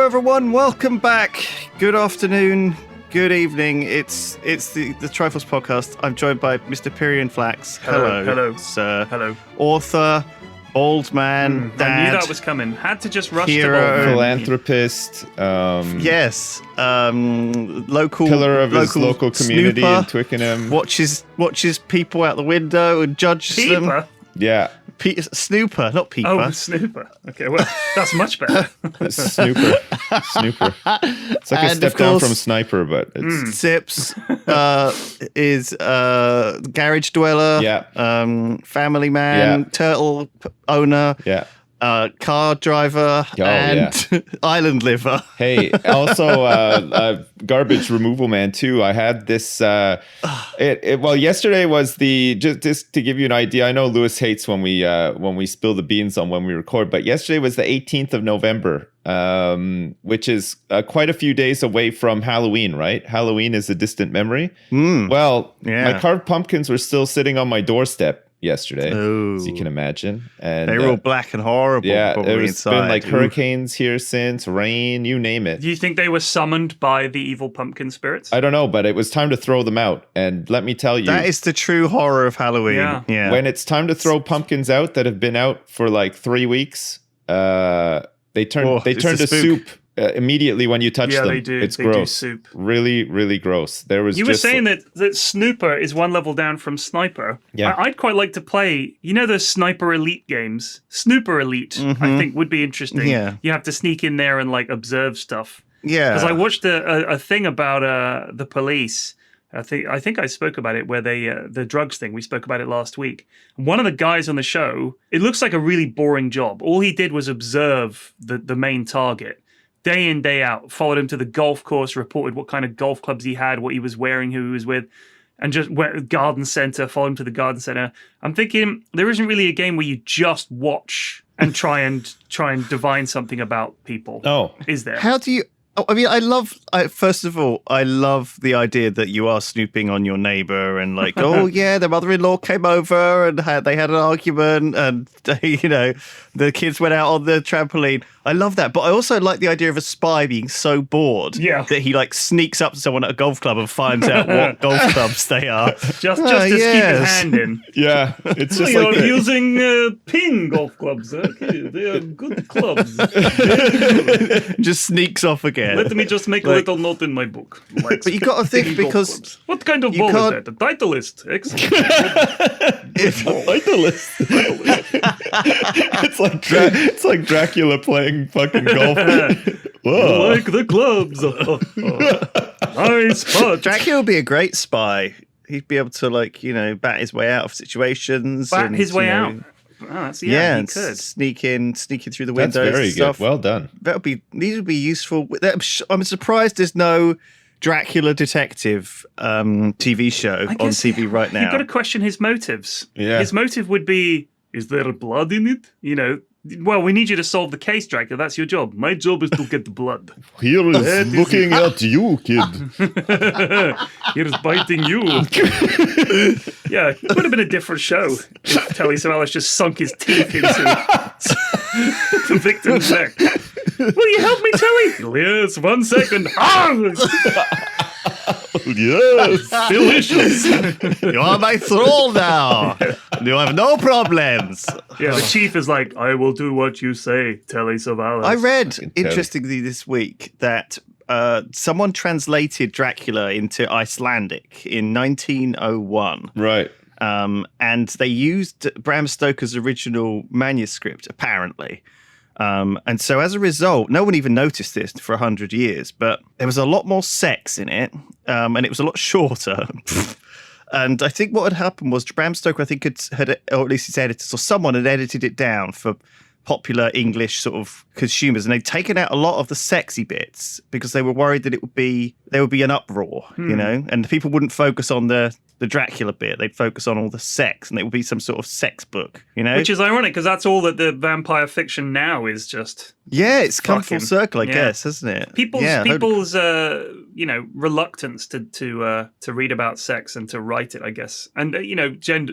everyone, welcome back. Good afternoon, good evening. It's the Triforce podcast. I'm joined by Mr. Pyrion Flax. Hello, sir. Hello. Author, old man, dad. I knew that was coming. Had to just rush hero, to old man. Philanthropist. Yes. Local Pillar of his local community snooper, in Twickenham. watches people out the window and judges them. Peeper? Yeah. Snooper, not peeper. Oh, Snooper. Okay, well, that's much better. Snooper. It's like And a of step down course- from Sniper, but it's... Sips is garage dweller, family man, turtle owner, car driver, island liver. Hey, also garbage removal man too. I had this. Well, yesterday was just to give you an idea. I know Lewis hates when we spill the beans on when we record, but yesterday was the 18th of November, which is quite a few days away from Halloween. Right? Halloween is a distant memory. Well, my carved pumpkins were still sitting on my doorstep yesterday, as you can imagine, and they were all black and horrible. Yeah, there's inside. been like hurricanes here since, rain, you name it. Do you think they were summoned by the evil pumpkin spirits? I don't know, but it was time to throw them out, and let me tell you, that is the true horror of Halloween. Yeah. When it's time to throw pumpkins out that have been out for like 3 weeks, they turn to soup. Immediately when you touch them, they do. It's they gross. Do soup. Really, really gross. You were saying that Snooper is one level down from Sniper. Yeah. I'd quite like to play, those Sniper Elite games? Snooper Elite, I think, would be interesting. Yeah. You have to sneak in there and like observe stuff. Yeah. Because I watched a thing about the police. I think I spoke about it where the drugs thing. We spoke about it last week. One of the guys on the show, it looks like a really boring job. All he did was observe the main target. Day in, day out, followed him to the golf course, reported what kind of golf clubs he had, what he was wearing, who he was with, and just went garden center, followed him to the garden center. I'm thinking there isn't really a game where you just watch and try and divine something about people. Oh, is there? How do you? I mean, first of all, I love the idea that you are snooping on your neighbor and like, oh yeah, their mother-in-law came over and they had an argument and, the kids went out on the trampoline. I love that. But I also like the idea of a spy being so bored that he like sneaks up to someone at a golf club and finds out what golf clubs they are. Just to keep his hand in. Yeah. It's just you're like using ping golf clubs. Okay, they are good clubs. Just sneaks off again. Let me just make a little note in my book. But you got to think because what kind of ball is that? A Titleist. Excellent. Titleist. It's like Dracula playing fucking golf. Whoa. Like the clubs. Nice spot. Dracula would be a great spy. He'd be able to bat his way out of situations. Bat his way out. Oh, he could sneak in through the windows. That's very and stuff. good. Well done. These would be useful. I'm surprised there's no Dracula detective TV show on TV right now. You've got to question his motives. Yeah. His motive would be: is there blood in it? Well, we need you to solve the case, Dracula. That's your job. My job is to get the blood. Here is looking at you, kid. Here's biting you. Yeah, it would have been a different show if Telly Savalas just sunk his teeth into the victim's neck. Will you help me, Telly? Yes, 1 second. Yes, delicious. You are my thrall now. You have no problems. Yeah, the chief is like, I will do what you say, Telly Savalas. I read, interestingly, this week that someone translated Dracula into Icelandic in 1901. Right. And they used Bram Stoker's original manuscript, apparently. And so as a result, no one even noticed this for 100 years, but there was a lot more sex in it, and it was a lot shorter. And I think what had happened was Bram Stoker, I think, had, or at least his editors, or someone had edited it down for popular English sort of consumers, and they'd taken out a lot of the sexy bits because they were worried that there would be an uproar, and the people wouldn't focus on the Dracula bit. They'd focus on all the sex, and it would be some sort of sex book, Which is ironic because that's all that the vampire fiction now is just. Yeah, it's come full circle, I guess, hasn't it? People's reluctance to read about sex and to write it, I guess, and gender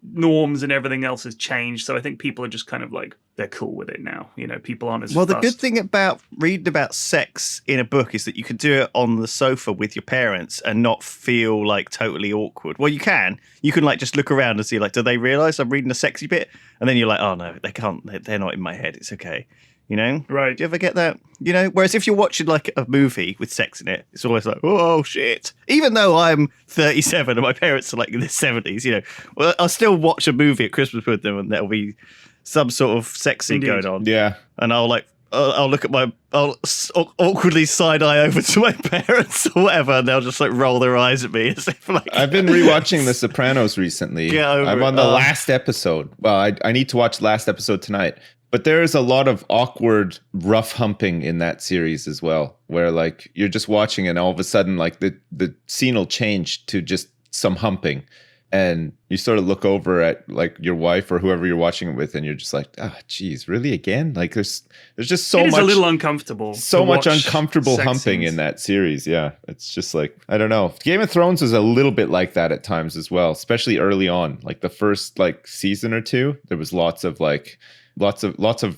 norms and everything else has changed. So I think people are just kind of like they're cool with it now. You know, people aren't as Well, the fussed. good thing about reading about sex in a book is that you can do it on the sofa with your parents and not feel like totally awkward. Well, you can. You can like just look around and see like, do they realize I'm reading a sexy bit? And then you're like, oh no, they can't. They're not in my head. It's okay. You know? Right. Do you ever get that? You know? Whereas if you're watching like a movie with sex in it, it's always like, oh shit. Even though I'm 37 and my parents are like in their 70s, you know, well, I'll still watch a movie at Christmas with them and there'll be some sort of sex scene Indeed. going on. Yeah. And I'll like, I'll look at I'll awkwardly side eye over to my parents or whatever, and they'll just like roll their eyes at me as if like. I've been rewatching The Sopranos recently. Get over I'm it. on the last episode. Well, I need to watch the last episode tonight. But there is a lot of awkward, rough humping in that series as well, where like you're just watching and all of a sudden like the scene will change to just some humping. And you sort of look over at like your wife or whoever you're watching it with, and you're just like, oh, geez, really again? Like there's just so It is much, a little uncomfortable. so to much watch uncomfortable sex humping scenes. in that series. Yeah, it's just like I don't know. Game of Thrones was a little bit like that at times as well, especially early on. Like the first like season or two, there was lots of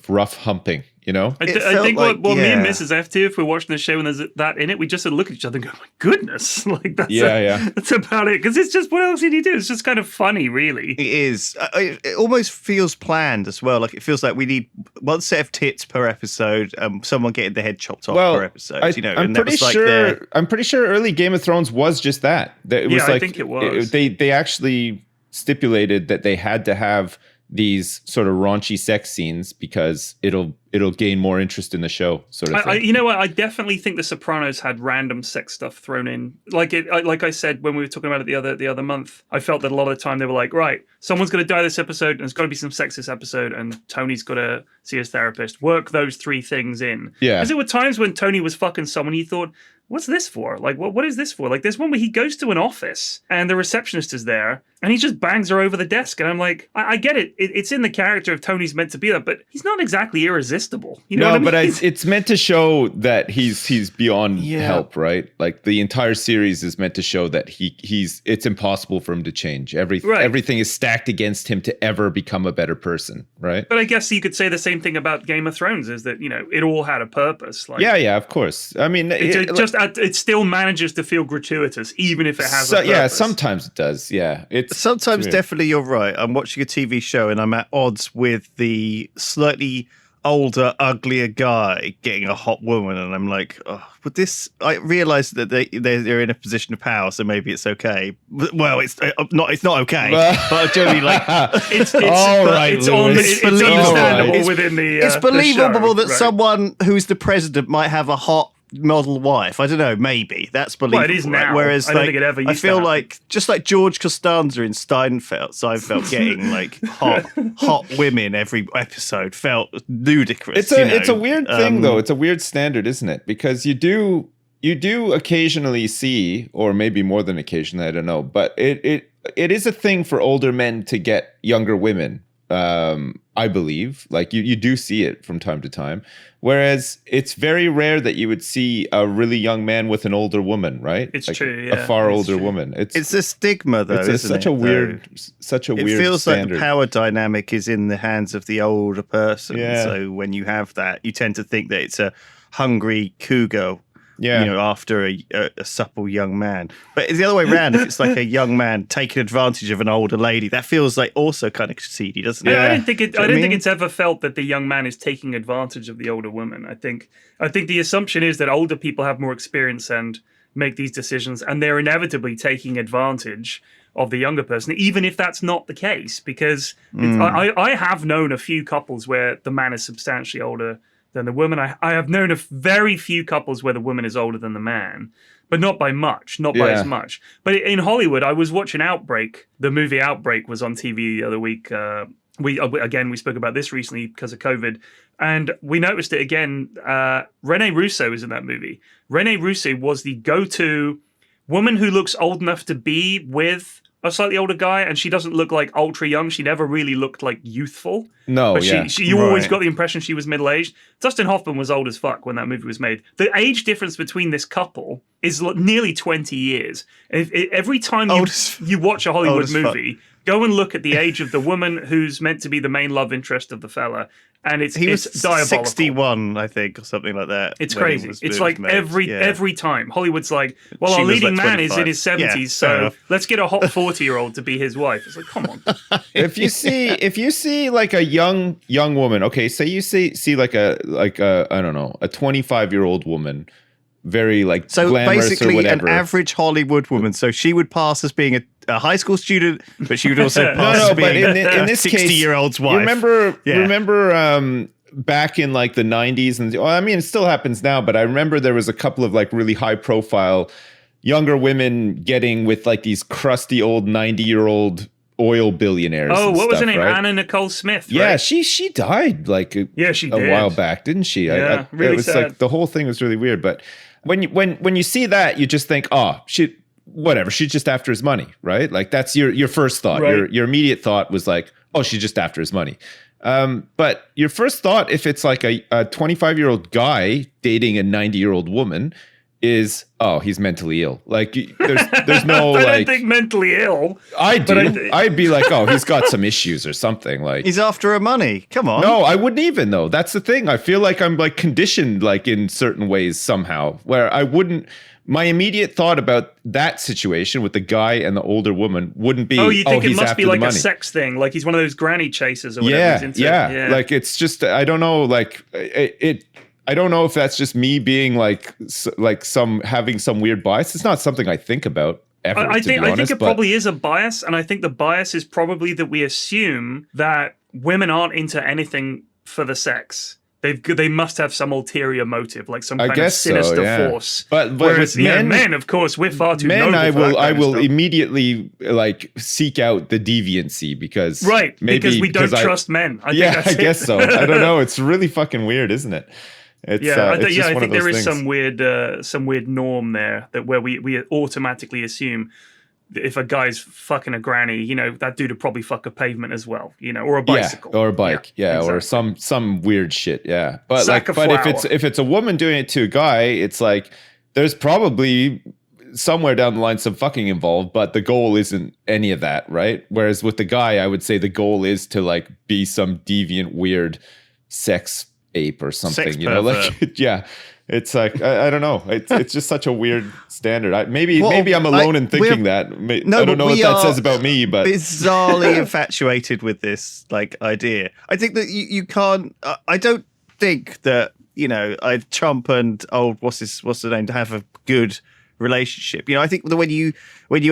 rough humping. You know, I It think felt like- what me and yeah. Mrs. F do if we're watching the show and there's that in it, we just sort of look at each other and go, "My goodness!" Like that's Yeah. that's about it. Because it's just what else did you do? It's just kind of funny, really. It is. It almost feels planned as well. Like it feels like we need one set of tits per episode. Someone getting their head chopped off per episode. You know, I'm and that pretty was like sure. I'm pretty sure early Game of Thrones was just that. That it was Yeah, I like think it was. They actually stipulated that they had to have these sort of raunchy sex scenes because it'll gain more interest in the show, sort of thing. You know what? I definitely think The Sopranos had random sex stuff thrown in. Like I said when we were talking about it the other month, I felt that a lot of the time they were like, right, someone's going to die this episode, and there's got to be some sex this episode, and Tony's got to see his therapist. Work those three things in. Yeah. Because there were times when Tony was fucking someone you thought, what's this for? Like, what is this for? Like, there's one where he goes to an office and the receptionist is there and he just bangs her over the desk. And I'm like, I get it. It's in the character of Tony's meant to be that, but he's not exactly irresistible. You know what I mean? but it's meant to show that he's beyond help, right? Like the entire series is meant to show that it's impossible for him to change. Everything is stacked against him to ever become a better person, right? But I guess you could say the same thing about Game of Thrones is that, you know, it all had a purpose. Like, Yeah, of course. I mean, it still manages to feel gratuitous, even if it has a purpose. Yeah, sometimes it does. Yeah, sometimes weird. definitely you're right. I'm watching a TV show and I'm at odds with the slightly older, uglier guy getting a hot woman, and I'm like, oh, but this. I realize that they're in a position of power, so maybe it's okay. Well, it's not. It's not okay. But I'm generally like, It's Lewis. understandable It's- within the. it's the believable show, that right. someone who's the president might have a hot model wife. I don't know, maybe that's believable. Well, it is now. Whereas I don't like, think it ever I used to feel happen. like just like George Costanza in Seinfeld getting like hot women every episode felt ludicrous. It's a weird thing though. It's a weird standard, isn't it? Because you do occasionally see, or maybe more than occasionally, I don't know, but it is a thing for older men to get younger women. I believe, like you do see it from time to time, whereas it's very rare that you would see a really young man with an older woman, right? It's like true, a yeah, far it's older true. woman. It's a stigma though. it's Isn't such it, a weird, though? such a It weird. feels standard. like the power dynamic is in the hands of the older person. Yeah. So when you have that, you tend to think that it's a hungry cougar. Yeah. You know, after a supple young man. But it's the other way around. If it's like a young man taking advantage of an older lady, that feels like also kind of seedy, doesn't it? I don't think it. Do you I know don't what I think mean? it's ever felt that the young man is taking advantage of the older woman. I think the assumption is that older people have more experience and make these decisions, and they're inevitably taking advantage of the younger person, even if that's not the case. Because I have known a few couples where the man is substantially older than the woman. I have known of very few couples where the woman is older than the man, but not by much, not by as much. But in Hollywood, I was watching Outbreak. The movie Outbreak was on TV the other week. We spoke about this recently because of COVID, and we noticed it again. Rene Russo is in that movie. Rene Russo was the go-to woman who looks old enough to be with a slightly older guy, and she doesn't look like ultra young. She never really looked like youthful. No, but yeah. you always Right. got the impression she was middle-aged. Dustin Hoffman was old as fuck when that movie was made. The age difference between this couple is nearly 20 years. Every time Old as- you watch a old Hollywood as fuck. movie, Go and look at the age of the woman who's meant to be the main love interest of the fella, and it's diabolical. 61, I think, or something like that. It's crazy. It's like made. every time Hollywood's like, well, She our was leading like man is 25. in his 70s, Yeah, fair so enough. let's get a hot 40-year-old to be his wife. It's like, come on. If you see like a young woman, okay, say you see like a I don't know, a 25-year-old woman, very like So glamorous or basically, whatever. an average Hollywood woman. So she would pass as being a high school student, but she would also pass as but being in this case, 60-year-old's wife. You remember Yeah. back in like the 90s, and I mean, it still happens now, but I remember there was a couple of like really high profile younger women getting with like these crusty old 90-year-old oil billionaires. Oh, and what was her stuff, name? right? Anna Nicole Smith. Yeah, right? she died like she a did. while back, didn't she? Yeah, really it was sad. like the whole thing was really weird. But when you see that, you just think, oh, whatever, she's just after his money, right? Like that's your first thought. Right. Your immediate thought was like, oh, she's just after his money. But your first thought, if it's like a 25-year-old guy dating a 90-year-old woman, is, oh, he's mentally ill. Like there's no I like. don't think mentally ill. I do. but I'd be like, oh, he's got some issues or something. Like He's after her money. Come on. no, I wouldn't even though. That's the thing. I feel like I'm like conditioned like in certain ways somehow where I wouldn't. My immediate thought about that situation with the guy and the older woman wouldn't be. Oh, you think it he's must after be the like a money. sex thing? Like he's one of those granny chasers or whatever Yeah, he's into. yeah. Like it's just I don't know. Like it. I don't know if that's just me being like some having some weird bias. It's not something I think about ever. I to be think honest, it probably is a bias, and I think the bias is probably that we assume that women aren't into anything for the sex. They must have some ulterior motive, like some I kind of guess so, sinister yeah. force. But whereas with men, of course, we're far too men, noble I for will that kind of stuff. immediately like seek out the deviancy because because we don't trust men. I think that's I it. guess so. I don't know. It's really fucking weird, isn't it? It's, I it's just one think of those there is things. some weird norm there that where we automatically assume that if a guy's fucking a granny, that dude would probably fuck a pavement as well, or a bicycle, or a bike, exactly. or some weird shit, yeah. But Sack like, of but flour. if it's a woman doing it to a guy, it's like there's probably somewhere down the line some fucking involved, but the goal isn't any of that, right? Whereas with the guy, I would say the goal is to like be some deviant, weird sex ape or something, Sex like pervert. yeah. It's like I don't know. It's just such a weird standard. Maybe Well, I'm alone in thinking we're- that. I No, don't but know what we that are says about me, but bizarrely infatuated with this like idea. I think that you can't. I don't think that Trump and what's the name to have a good relationship. I think that when you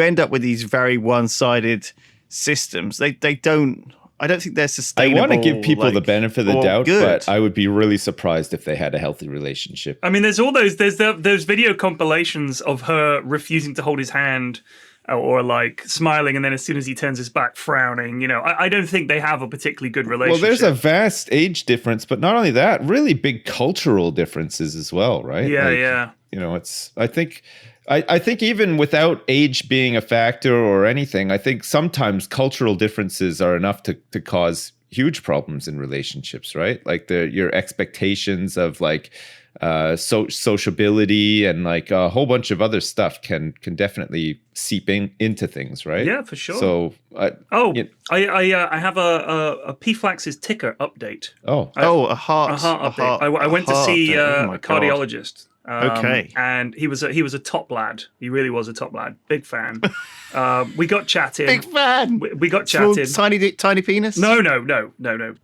end up with these very one-sided systems, they don't. I don't think they're I sustainable. want to give people the benefit of the or doubt, good. but I would be really surprised if they had a healthy relationship. I mean, there's all those those video compilations of her refusing to hold his hand or like smiling, and then as soon as he turns his back, frowning. I don't think they have a particularly good Well, relationship. there's a vast age difference, but not only that, really big cultural differences as well, right? Yeah, Like, yeah. It's. I think even without age being a factor or anything, I think sometimes cultural differences are enough to cause huge problems in relationships, right? Like your expectations of like sociability and like a whole bunch of other stuff can definitely seep into things, right? Yeah, for sure. So I have a PFLAX's ticker update. a heart. A heart update. I went to see oh my a God. cardiologist. Okay. And he was a top lad. He really was a top lad. Big fan. We got chatting. Big fan. We got Small, chatting. tiny penis. No.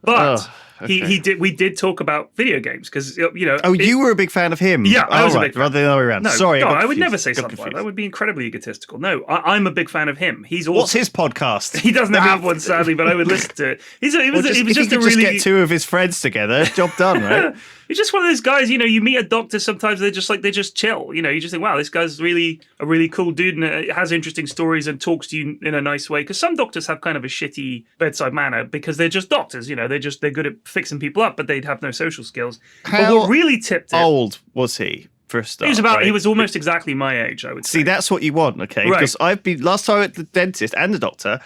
But okay. we did talk about video games because Oh, you were a big fan of him. Yeah, I was a right, big fan. rather than the other way around. No, Sorry, God, got I would confused. never say Got something like that. confused. That would be incredibly egotistical. No, I'm a big fan of him. He's also What's his podcast? He doesn't have one, sadly, but I would listen to it. He was if he just could a really get two of his friends together, job done, right? He's just one of those guys, you meet a doctor sometimes, they just chill. You just think, wow, this guy's really a really cool dude and has interesting stories and talks to you in a nice way. Because some doctors have kind of a shitty bedside manner because they're just doctors, they're good at fixing people up, but they'd have no social skills. But what really tipped it, old was he for a start? he was almost exactly my age, I would say. See, that's what you want, okay? Right. Because last time at the dentist and the doctor,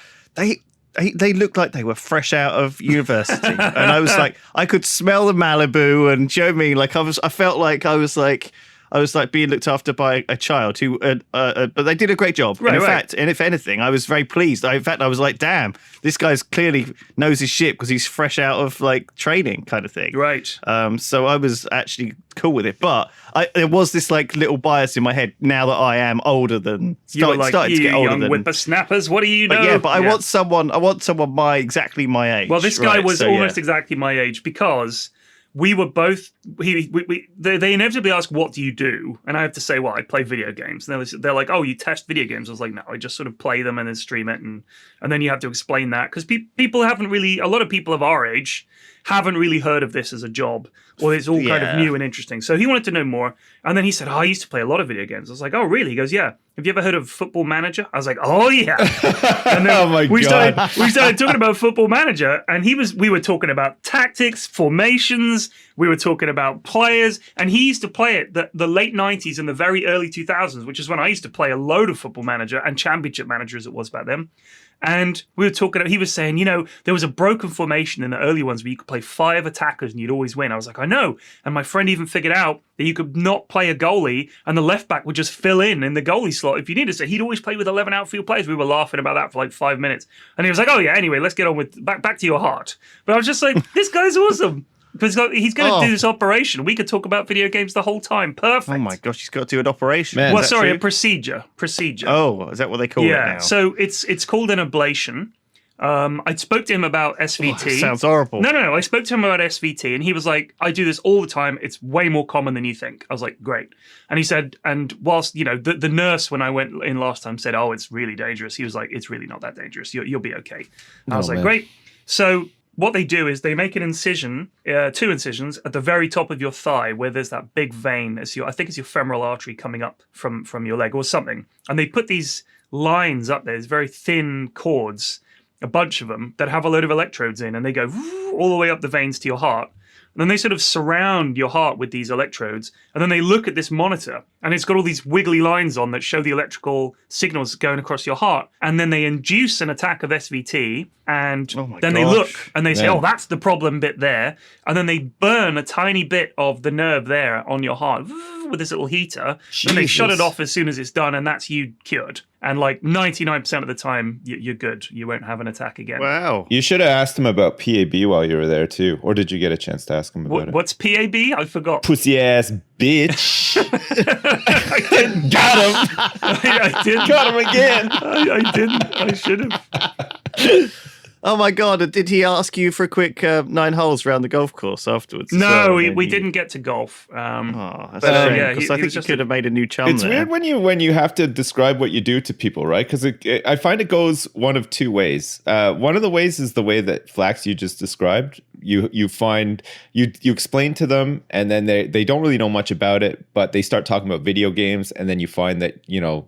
they looked like they were fresh out of university, and I was like, I could smell the Malibu, and Joe me, like I felt like I was like, I was like being looked after by a child who, but they did a great job. Right, and in right. fact, and if anything, I was very pleased. In fact, I was like, damn, this guy's clearly knows his shit because he's fresh out of like training kind of thing. Right. So I was actually cool with it, but there was this like little bias in my head now that I am older than You were like, starting to you get older young than. whippersnappers, what do you know? But yeah, but I want someone exactly my age. Well, this guy right? was So, almost yeah. exactly my age because we were both. They inevitably ask, "What do you do?" And I have to say, "Well, I play video games." And they're like, "Oh, you test video games?" I was like, "No, I just sort of play them and then stream it." And then you have to explain that because people haven't really. A lot of people of our age haven't really heard of this as a job, or it's all kind of Yeah. new and interesting. So he wanted to know more, and then he said, "Oh, I used to play a lot of video games." I was like, "Oh, really?" He goes, "Yeah. Have you ever heard of Football Manager?" I was like, "Oh yeah." And then Oh my we God. started talking about Football Manager, and we were talking about tactics, formations, we were talking about players, and he used to play it the late 90s and the very early 2000s, which is when I used to play a load of Football Manager and Championship Manager as it was back then. And we were talking, he was saying, there was a broken formation in the early ones where you could play 5 attackers and you'd always win. I was like, I know. And my friend even figured out that you could not play a goalie and the left back would just fill in the goalie slot if you needed to. He'd always play with 11 outfield players. We were laughing about that for like 5 minutes. And he was like, oh yeah, anyway, let's get on with back to your heart. But I was just like, this guy's awesome. Because he's going to do this operation. We could talk about video games the whole time. Perfect. Oh my gosh, he's got to do an operation. Man. Well, Is that sorry, true? a procedure. Oh, is that what they call it now? So it's called an ablation. I spoke to him about SVT. Sounds horrible. No. I spoke to him about SVT, and he was like, "I do this all the time. It's way more common than you think." I was like, "Great." And he said, and whilst the nurse when I went in last time said, "Oh, it's really dangerous," he was like, "It's really not that dangerous. You'll be okay." And I was like, man. "Great." So what they do is they make an incision, 2 incisions at the very top of your thigh, where there's that big vein. I think it's your femoral artery coming up from your leg or something. And they put these lines up there, these very thin cords, a bunch of them that have a load of electrodes in, and they go all the way up the veins to your heart. And then they sort of surround your heart with these electrodes, and then they look at this monitor, and it's got all these wiggly lines on that show the electrical signals going across your heart. And then they induce an attack of SVT, and Oh my then they gosh. look and they say, Yeah. "Oh, that's the problem bit there." And then they burn a tiny bit of the nerve there on your heart with this little heater. Then they shut it Jesus. off as soon as it's done, and that's you cured. And like 99% of the time, you're good. You won't have an attack again. Wow. You should have asked him about PAB while you were there too, or did you get a chance to ask him about it? What's PAB? I forgot. Pussy ass bitch. I didn't. Got him. I didn't. Got him again. I didn't. I should have. Oh my god! Did he ask you for a quick 9 holes around the golf course afterwards? as No, well? we Maybe- didn't get to golf. Oh, that's But, a shame, yeah, 'cause he I was think you just could have made a new chum It's there. weird when you have to describe what you do to people, right? Because I find it goes one of 2 ways. One of the ways is the way that Flax you just described. You find you explain to them, and then they don't really know much about it, but they start talking about video games, and then you find that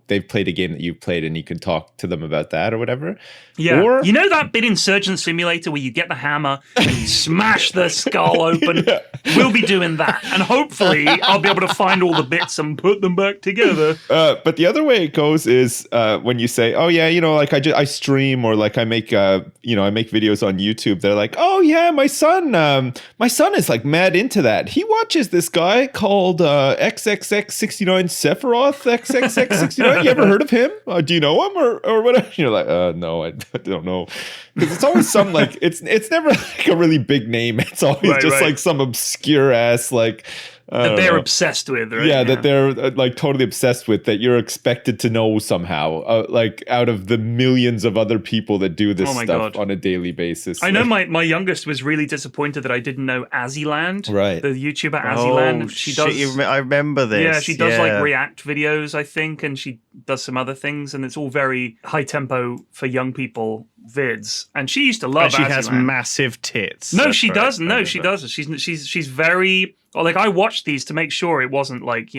they've played a game that you've played, and you can talk to them about that or whatever. Yeah. Or You know that bit in Surgeon Simulator where you get the hammer and you smash the skull open? Yeah. We'll be doing that. And hopefully I'll be able to find all the bits and put them back together. But the other way it goes is when you say, "Oh yeah, like I stream or like I make I make videos on YouTube." They're like, "Oh yeah, my son is like mad into that. He watches this guy called XXX69 Sephiroth XXX69. You ever heard of him? Do you know him or whatever?" You're like, "No, I don't know," because it's always some like it's never like a really big name. It's always Right, just right. like some obscure ass like. I That don't they're know. obsessed with, right? Yeah, that they're like totally obsessed with, that you're expected to know somehow, like out of the millions of other people that do this Oh my stuff God. on a daily basis. I know Like, my youngest was really disappointed that I didn't know Azzyland, Right. the YouTuber Azzyland. Oh, She shit, does. I remember this. Yeah, she does like React videos, I think, and she does some other things, and it's all very high tempo for young people vids. And she used to love. And she has Azzyland. massive tits. No, That's she right, doesn't. I No, remember. she doesn't. She's very like, I watched these to make sure it wasn't like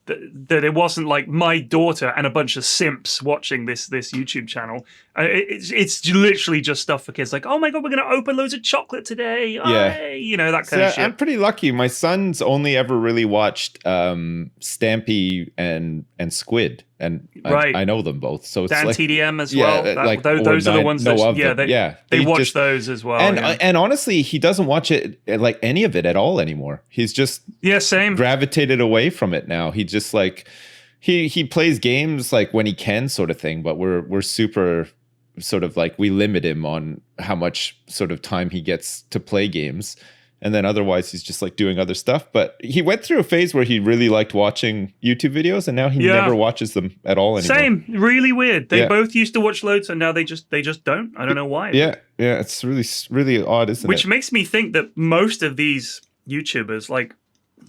that it wasn't like my daughter and a bunch of simps watching this YouTube channel. It's literally just stuff for kids. Like, oh my god, we're gonna open loads of chocolate today. Yeah. Aye, that kind so of shit. I'm pretty lucky. My son's only ever really watched Stampy and Squid, and Right. I know them both. So it's Dan like, TDM as yeah, well. like, Those or are the nine- ones know that of them. they He watch just- those as well. And honestly, he doesn't watch it like any of it at all anymore. He's just yeah, same. gravitated away from it now. He just like he plays games like when he can, sort of thing. But we're super sort of like, we limit him on how much sort of time he gets to play games. And then otherwise he's just like doing other stuff. But he went through a phase where he really liked watching YouTube videos, and now he never watches them at all anymore. Same, really weird. They both used to watch loads, and now they just don't. I don't know why. Yeah, it's really odd, isn't it? Which makes me think that most of these YouTubers, like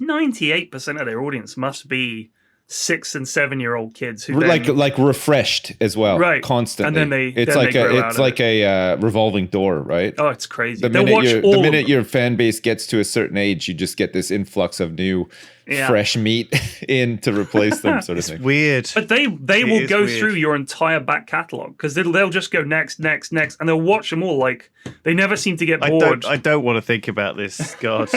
98% of their audience, must be 6 and 7 year old kids who like refreshed as well, right? Constantly. And then it's like a revolving door, right? Oh, it's crazy. The minute your fan base gets to a certain age, you just get this influx of new fresh meat in to replace them, sort of thing. Weird. But they will go through your entire back catalog, because they'll just go next, and they'll watch them all. Like, they never seem to get bored. I don't want to think about this. God.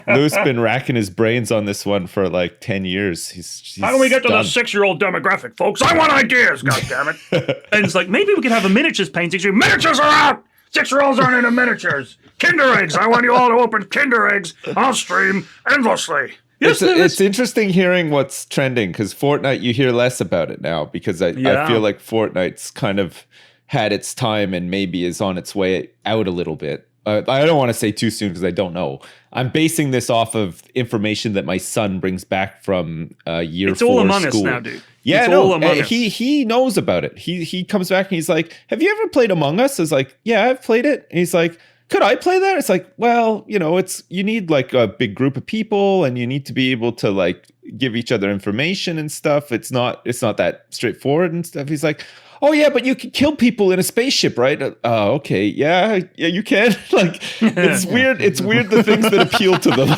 Lou's been racking his brains on this one for like 10 years. He's How can we get to the 6-year-old demographic, folks? I want ideas, goddammit. And it's like, maybe we could have a miniatures painting. Miniatures are out! 6-year-olds aren't into miniatures. Kinder eggs. I want you all to open Kinder eggs. I'll stream endlessly. Yes, it's interesting hearing what's trending, because Fortnite, you hear less about it now, because I feel like Fortnite's kind of had its time and maybe is on its way out a little bit. I don't want to say too soon because I don't know. I'm basing this off of information that my son brings back from year 4 It's all Among school. Us now, dude. Yeah, it's all Among Us. He knows about it. He comes back and he's like, "Have you ever played Among Us?" I was like, "Yeah, I've played it." And he's like, "Could I play that?" It's like, well, you need like a big group of people, and you need to be able to like give each other information and stuff. It's not that straightforward and stuff. He's like, "Oh yeah, but you can kill people in a spaceship, right?" Okay, yeah, you can. Like, it's weird. It's weird the things that appeal to them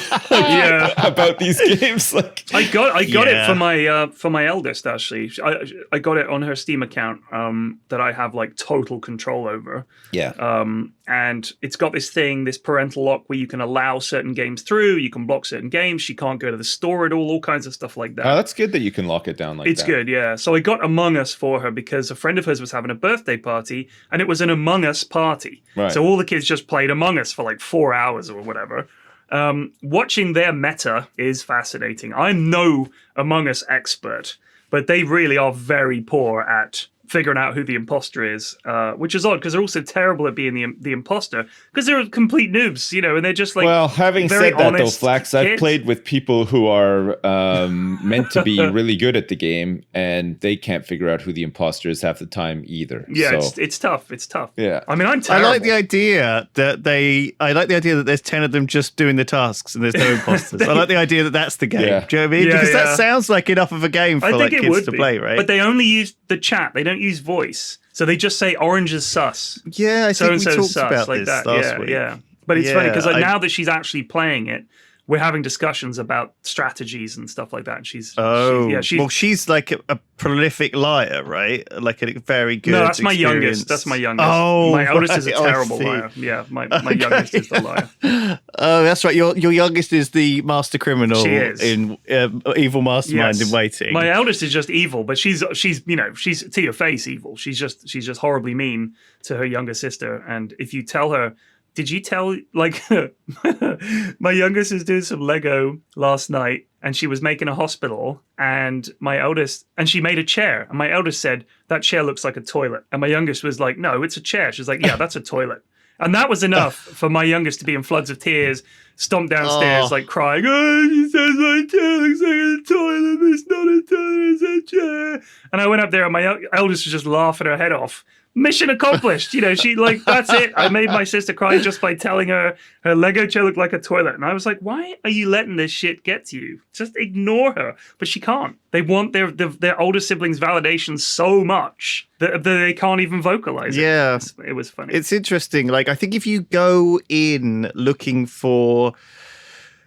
about these games. Like, I got it for my eldest, actually. I got it on her Steam account that I have like total control over. Yeah. And it's got this parental lock where you can allow certain games through, you can block certain games, she can't go to the store at all kinds of stuff like that. Oh, that's good that you can lock it down like that. It's good, yeah. So I got Among Us for her because a friend of hers was having a birthday party, and it was an Among Us party. Right. So all the kids just played Among Us for like 4 hours or whatever. Watching their meta is fascinating. I'm no Among Us expert, but they really are very poor at figuring out who the imposter is, which is odd because they're also terrible at being the imposter because they're complete noobs, and they're just like. Well, having said that though, Flax, I've played with people who are meant to be really good at the game, and they can't figure out who the imposter is half the time either. Yeah, so. it's tough. It's tough. Yeah, I mean, I'm terrible. I like the idea that there's 10 of them just doing the tasks and there's no imposters. I like the idea that that's the game. Yeah. Do you know what I mean? Yeah, because that sounds like enough of a game for like kids to play, right? But they only use the chat. They don't use voice. So they just say orange is sus. Yeah, I think we talked sus, about like this that. last week. Yeah. But it's funny because now that she's actually playing it, we're having discussions about strategies and stuff like that. And she's like a prolific liar, right? Like a very good. No, that's my youngest. That's my youngest. Oh, my eldest is a right. terrible liar. Yeah, my youngest is the liar. Oh, that's right. Your youngest is the master criminal. She is. In evil mastermind in waiting. My eldest is just evil, but she's to your face evil. She's just horribly mean to her younger sister. And if you tell her. Did you tell, like, my youngest is doing some Lego last night and she was making a hospital and she made a chair. And my eldest said, that chair looks like a toilet. And my youngest was like, no, it's a chair. She's like, yeah, that's a toilet. And that was enough for my youngest to be in floods of tears, stomp downstairs, like crying, oh, she says my chair looks like a toilet. It's not a toilet, it's a chair. And I went up there and my eldest was just laughing her head off. Mission accomplished. She like, that's it. I made my sister cry just by telling her Lego chair looked like a toilet. And I was like, why are you letting this shit get to you? Just ignore her. But she can't. They want their older siblings' validation so much that they can't even vocalize it. Yeah. It was funny. It's interesting. Like, I think if you go in looking for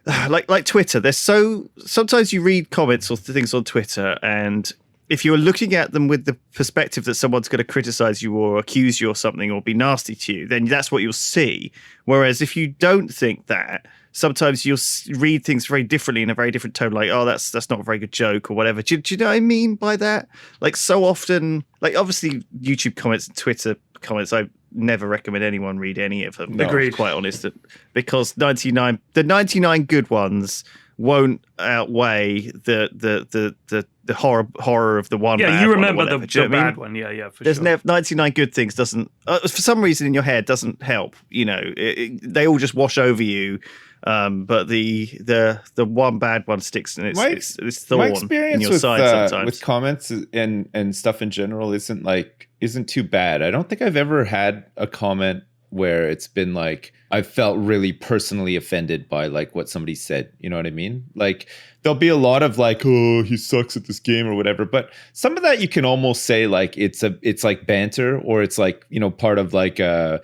like Twitter, sometimes you read comments or things on Twitter, and if you're looking at them with the perspective that someone's going to criticize you or accuse you or something or be nasty to you, then that's what you'll see. Whereas if you don't think that, sometimes you'll read things very differently in a very different tone, like, oh, that's not a very good joke or whatever. Do you know what I mean by that? Like, so often, like, obviously YouTube comments and Twitter comments, I never recommend anyone read any of them. No. Agreed. Quite honest, because the 99 good ones won't outweigh the horror of the one. Yeah, bad you one or remember whatever. the Do you know what I mean? bad one. Yeah, for There's sure. never 99 good things doesn't for some reason in your head doesn't help. They all just wash over you. But the one bad one sticks, and it's My thorn experience in your with side sometimes. with comments and stuff in general isn't too bad. I don't think I've ever had a comment where it's been like I felt really personally offended by like what somebody said. You know what I mean? Like there'll be a lot of like, oh, he sucks at this game or whatever. But some of that you can almost say like it's like banter, or it's like, part of like a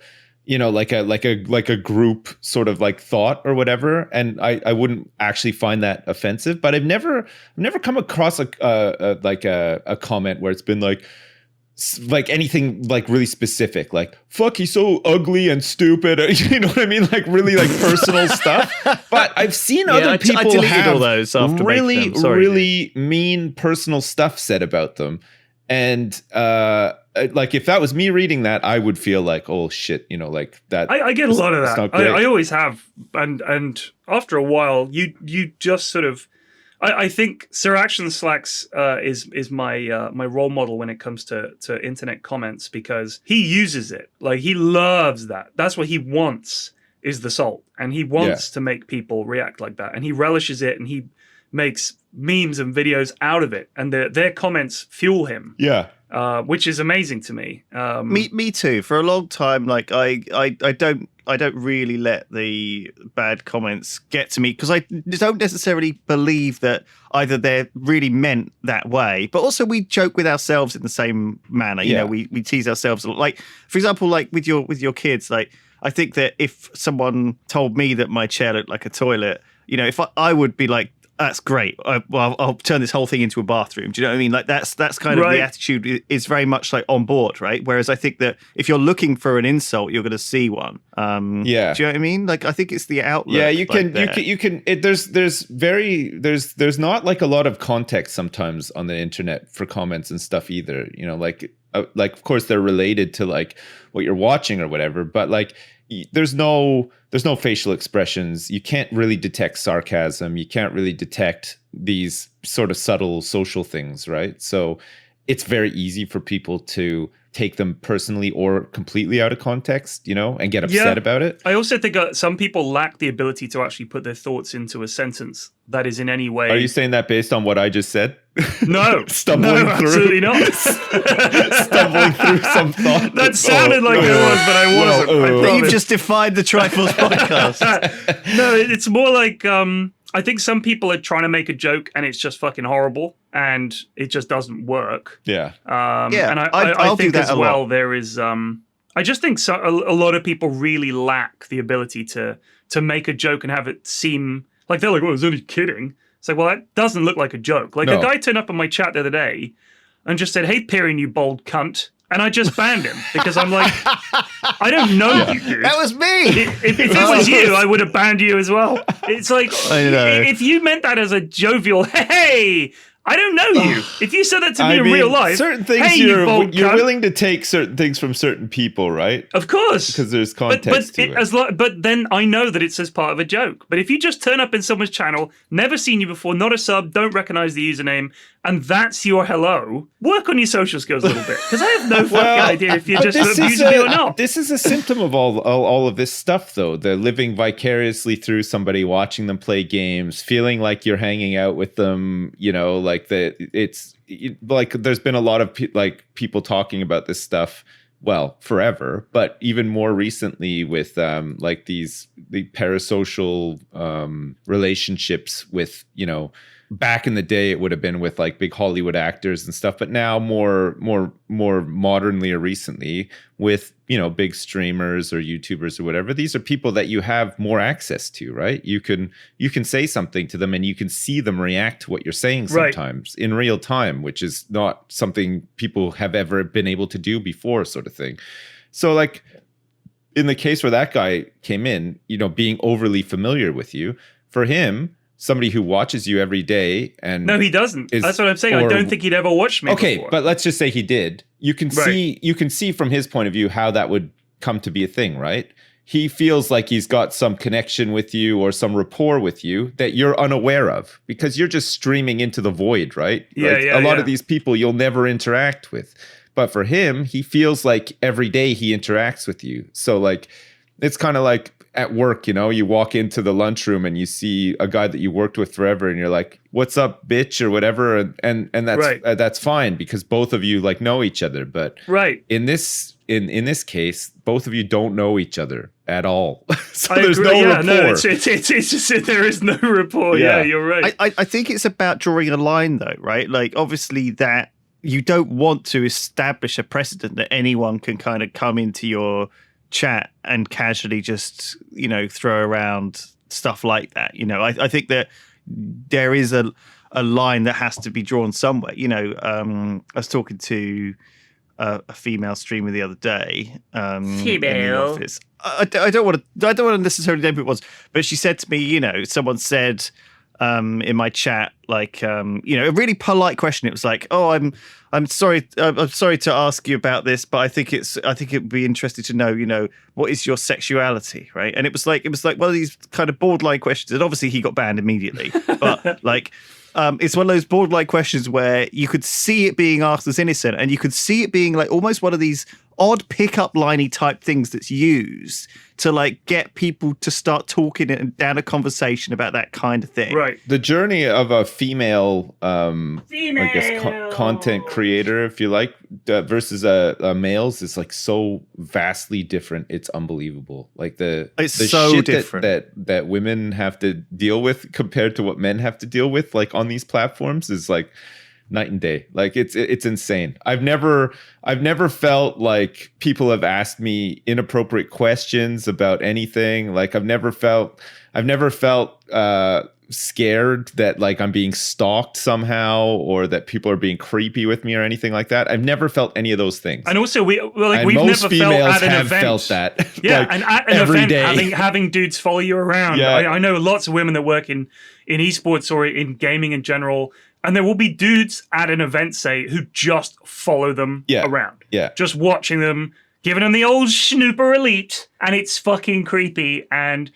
like a group sort of like thought or whatever. And I wouldn't actually find that offensive. But I've never come across a comment where it's been like anything like really specific, like fuck, he's so ugly and stupid, you know what I mean, like really like personal stuff. But I've seen other people I deleted have all those after really making them. Sorry, really mean personal stuff said about them, and like if that was me reading that, I would feel like, oh shit, like that. I get a lot of it's that. not great. I always have, and after a while, you just sort of. I think Sir Action Slacks is my my role model when it comes to internet comments, because he uses it. Like, he loves that. That's what he wants, is the salt, and he wants to make people react like that, and he relishes it, and he makes memes and videos out of it, and their comments fuel him. Yeah. Which is amazing to me. Me too. For a long time, like I don't really let the bad comments get to me, because I don't necessarily believe that either they're really meant that way, but also we joke with ourselves in the same manner. You know, we tease ourselves a lot. Like, for example, like with your kids, like I think that if someone told me that my chair looked like a toilet, if I would be like, that's great. I'll turn this whole thing into a bathroom. Do you know what I mean? Like that's kind of Right. the attitude is very much like on board, right? Whereas I think that if you're looking for an insult, you're going to see one. Yeah. Do you know what I mean? Like I think it's the outlook. Yeah, you can. There's not like a lot of context sometimes on the internet for comments and stuff either. Like of course they're related to like what you're watching or whatever, but like there's no facial expressions. You can't really detect sarcasm. You can't really detect these sort of subtle social things, right? So it's very easy for people to take them personally or completely out of context, and get upset about it. I also think some people lack the ability to actually put their thoughts into a sentence that is in any way. Are you saying that based on what I just said? No, Stumbling through. absolutely not. Stumbling through some thought. That sounded like it was, but I wasn't. I You've promise. just defied the Triforce podcast. No, it's more like I think some people are trying to make a joke and it's just fucking horrible and it just doesn't work. Yeah. And I I'll do think that as a well lot. there is I just think a lot of people really lack the ability to make a joke and have it seem like they're like, oh, I was only kidding. It's like, well, that doesn't look like a joke. Like, No. a guy turned up on my chat the other day and just said, hey, Pyrion, you bold cunt. And I just banned him because I'm like, I don't know you, dude. That was me. If it was you, I would have banned you as well. It's like, I know. if you meant that as a jovial, hey, I don't know you. If you said that to me in real life, certain things hey, you you're bold cunt. willing to take certain things from certain people, right? Of course, Because there's context to it. But then I know that it's as part of a joke. But if you just turn up in someone's channel, never seen you before, not a sub, don't recognize the username, and that's your hello, work on your social skills a little bit. Because I have no fucking idea if you're just abusing me or not. This is a symptom of all of this stuff, though. The living vicariously through somebody, watching them play games, feeling like you're hanging out with them. Like there's been a lot of people talking about this stuff. Well, forever, but even more recently with like the parasocial relationships with back in the day it would have been with like big Hollywood actors and stuff, but now more modernly or recently with big streamers or YouTubers or whatever. These are people that you have more access to, right? You can say something to them and you can see them react to what you're saying sometimes in real time, which is not something people have ever been able to do before, sort of thing. So like in the case where that guy came in, being overly familiar with you, for him, somebody who watches you every day and No, he doesn't. That's what I'm saying. I don't think he'd ever watched me okay, before. but let's just say he did. You can see from his point of view how that would come to be a thing, right? He feels like he's got some connection with you or some rapport with you that you're unaware of because you're just streaming into the void, right? Yeah, like yeah, a lot yeah. of these people you'll never interact with. But for him, he feels like every day he interacts with you. So like, it's kind of like at work, you know, you walk into the lunchroom and you see a guy that you worked with forever and you're like, what's up, bitch, or whatever. And that's, Right. That's fine because both of you like know each other. But Right. in this case, both of you don't know each other at all. So I there's agree. no Yeah, rapport. no, it's just there is no rapport. Yeah, Yeah. you're right. I think it's about drawing a line, though, right? Like, obviously, that you don't want to establish a precedent that anyone can kind of come into your chat and casually just, you know, throw around stuff like that. You know, I think that there is a line that has to be drawn somewhere. You know, I was talking to a female streamer the other day in the office. I don't want to necessarily name who it was, but she said to me, you know, someone said in my chat, like, you know, a really polite question. It was like, "Oh, I'm sorry to ask you about this, but I think it would be interesting to know, you know, what is your sexuality, right?" And it was like one of these kind of borderline questions. And obviously, he got banned immediately, but like. It's one of those borderline questions where you could see it being asked as innocent, and you could see it being like almost one of these odd pickup liney type things that's used to like get people to start talking and down a conversation about that kind of thing. Right. The journey of a female, I guess, content creator, if you like, versus a male's is like so vastly different. It's unbelievable. Like the so shit different that women have to deal with compared to what men have to deal with, like on these platforms, is like night and day. Like it's insane. I've never felt like people have asked me inappropriate questions about anything. Like I've never felt scared that like I'm being stalked somehow or that people are being creepy with me or anything like that. I've never felt any of those things. And also, we've most never felt females at an have event. felt that. Yeah, like, and at an every event, day. having dudes follow you around. Yeah. I know lots of women that work in esports or in gaming in general, and there will be dudes at an event, say, who just follow them around. Yeah. Just watching them, giving them the old Snooper elite, and it's fucking creepy. And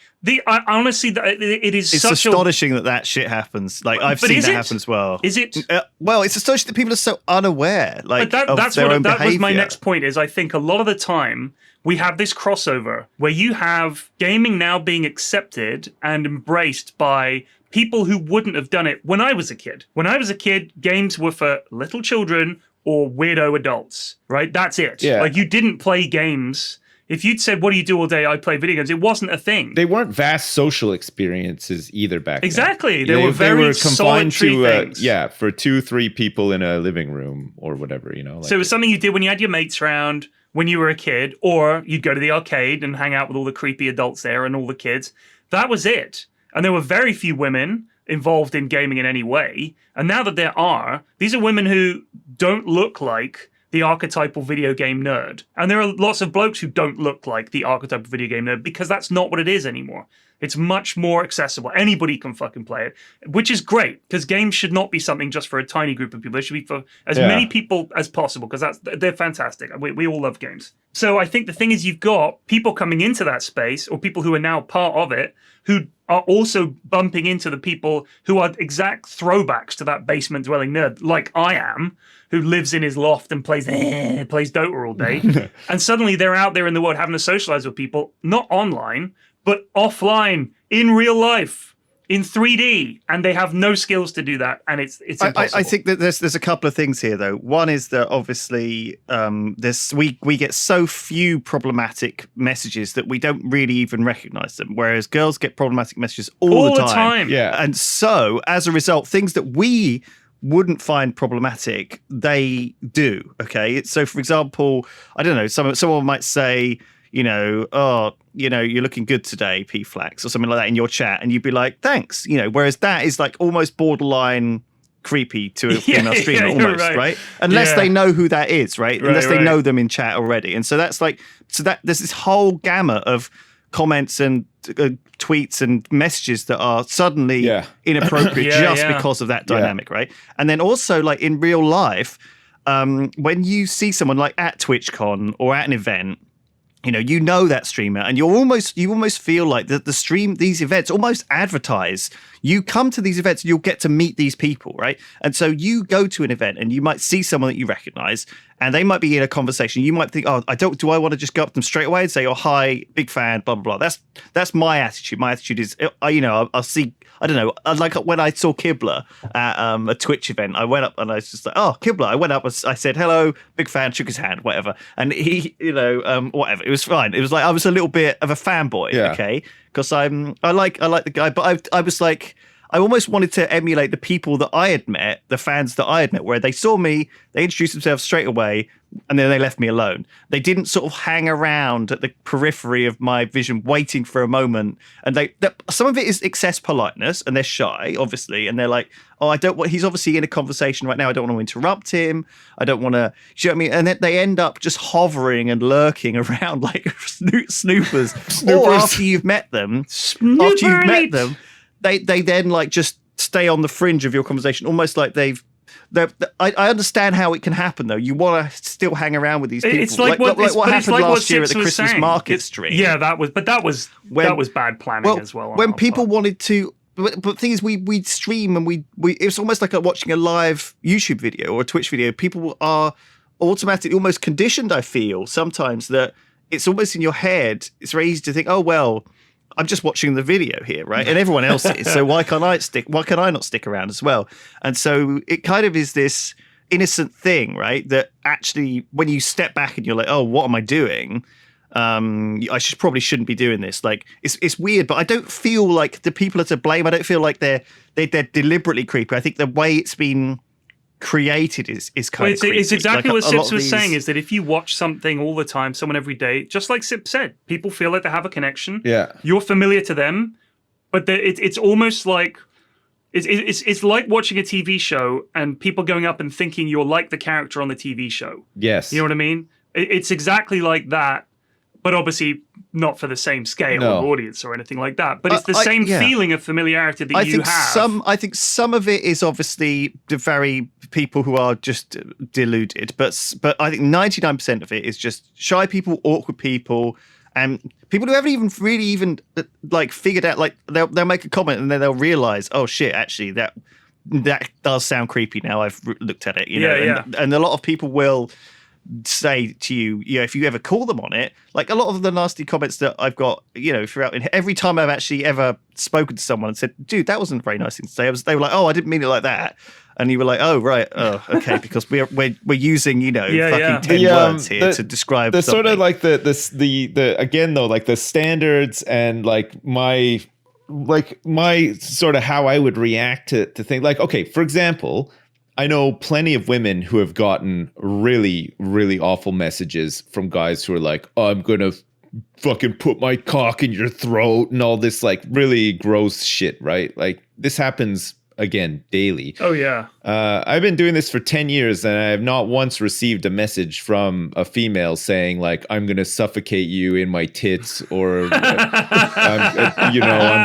honestly, it is It's such astonishing that shit happens. Like I've But seen is that it? happen as well. Is it? Well, it's astonishing that people are so unaware. Like But of their own that was my behavior. next point. Is I think a lot of the time we have this crossover where you have gaming now being accepted and embraced by people who wouldn't have done it when I was a kid. When I was a kid, games were for little children or weirdo adults, right? That's it. Yeah. Like you didn't play games. If you'd said, "What do you do all day?" I play video games. It wasn't a thing. They weren't vast social experiences either back Exactly. then. They were very solitary things. For 2-3 people in a living room or whatever, you know. Like, So it was something you did when you had your mates around when you were a kid, or you'd go to the arcade and hang out with all the creepy adults there and all the kids. That was it. And there were very few women involved in gaming in any way. And now that there are, these are women who don't look like the archetypal video game nerd. And there are lots of blokes who don't look like the archetypal video game nerd because that's not what it is anymore. It's much more accessible. Anybody can fucking play it, which is great because games should not be something just for a tiny group of people. It should be for as many people as possible because they're fantastic. We all love games. So I think the thing is you've got people coming into that space or people who are now part of it who are also bumping into the people who are exact throwbacks to that basement dwelling nerd, like I am, who lives in his loft and plays Dota all day. And suddenly they're out there in the world having to socialize with people, not online, but offline, in real life, in 3D, and they have no skills to do that, and it's impossible. I think that there's a couple of things here, though. One is that obviously we get so few problematic messages that we don't really even recognize them, whereas girls get problematic messages all the time. Yeah. And so, as a result, things that we wouldn't find problematic, they do. Okay, so for example, I don't know, someone might say, you know, "Oh, you know, you're looking good today, P-Flax," or something like that in your chat, and you'd be like, "Thanks," you know. Whereas that is like almost borderline creepy to a female streamer, almost, right? Unless they know who that is, right? Unless they know them in chat already, and so that's like, that there's this whole gamut of comments and tweets and messages that are suddenly inappropriate because of that dynamic, right? And then also, like in real life, when you see someone like at TwitchCon or at an event, you know that streamer, and you almost feel like these events almost advertise. You come to these events, you'll get to meet these people, right? And so you go to an event, and you might see someone that you recognize, and they might be in a conversation. You might think, do I want to just go up to them straight away and say, "Oh, hi, big fan," blah blah blah. That's my attitude. My attitude is, I'll see. I don't know. Like when I saw Kibler at a Twitch event, I went up and I was just like, "Oh, Kibler!" I went up, I said, "Hello, big fan," shook his hand, whatever, and he, whatever. It was fine. It was like I was a little bit of a fanboy, okay, because I like the guy, but I was like, I almost wanted to emulate the people that I had met, the fans that I had met, where they saw me, they introduced themselves straight away, and then they left me alone. They didn't sort of hang around at the periphery of my vision, waiting for a moment. And some of it is excess politeness, and they're shy, obviously, and they're like, "Oh, he's obviously in a conversation right now. I don't want to interrupt him. I don't want to." You know what I mean? And then they end up just hovering and lurking around like snoopers. Or after you've met them, they then like just stay on the fringe of your conversation, almost like I understand how it can happen, though. You want to still hang around with these people. It's like what happened last year at the Sips was Christmas saying. market stream. Yeah, that was bad planning as well. When people wanted to, but the thing is, we stream and we it's almost like watching a live YouTube video or a Twitch video. People are automatically almost conditioned. I feel sometimes that it's almost in your head. It's very easy to think, "Oh well, I'm just watching the video here, right? And everyone else is. So why can I not stick around as well?" And so it kind of is this innocent thing, right? That actually, when you step back and you're like, "Oh, what am I doing? I probably shouldn't be doing this." Like it's weird, but I don't feel like the people are to blame. I don't feel like they're deliberately creepy. I think the way it's been created is kind of creepy. It's exactly like what Sips was saying, is that if you watch something all the time, someone every day, just like Sips said, people feel like they have a connection. Yeah, you're familiar to them, but it's almost like it's like watching a TV show and people going up and thinking you're like the character on the TV show. Yes, you know what I mean. It's exactly like that, but obviously not for the same scale of audience or anything like that. But it's the same feeling of familiarity that you have. I think some of it is obviously the very people who are just deluded, but I think 99% of it is just shy people, awkward people, and people who haven't even really like figured out. Like they'll make a comment and then they'll realize, "Oh shit, actually that does sound creepy." Now I've looked at it, and a lot of people will say to you, if you ever call them on it, like a lot of the nasty comments that I've got, throughout, every time I've actually ever spoken to someone and said, "Dude, that wasn't a very nice thing to say," they were like, "Oh, I didn't mean it like that," and you were like, "Oh, right, oh, okay," because we're using fucking 10 words here to describe the something. sort of like the again though, like the standards and like my sort of how I would react to things. Like, okay, for example, I know plenty of women who have gotten really, really awful messages from guys who are like, "Oh, I'm going to fucking put my cock in your throat," and all this like really gross shit, right? Like this happens again daily. Oh yeah. I've been doing this for 10 years and I have not once received a message from a female saying like, "I'm going to suffocate you in my tits," or I'm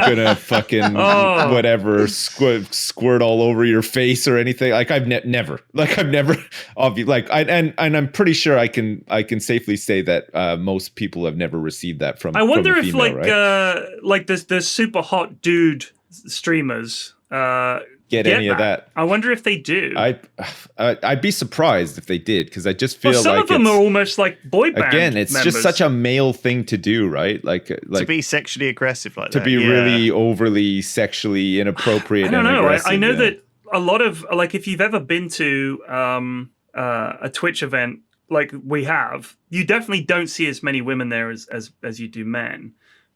going to fucking whatever squirt all over your face or anything. Like I've never and I'm pretty sure I can safely say that most people have never received that from. I wonder from a female, if like the super hot dude streamers get any of that. I wonder if they do. I'd be surprised if they did, because I just feel some like of them are almost like boy band again. It's members. just such a male thing to do, right? Like to be sexually aggressive like to that. be really overly sexually inappropriate. I don't know. Aggressive, I know that a lot of like if you've ever been to a Twitch event like we have, you definitely don't see as many women there as you do men,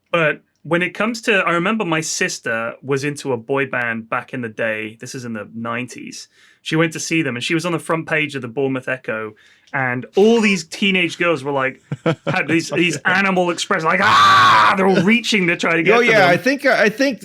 but when it comes to, I remember my sister was into a boy band back in the day. This is in the 90s. She went to see them and she was on the front page of the Bournemouth Echo. And all these teenage girls were like, had these animal expressions, like, they're all reaching to try to get. Oh yeah, them.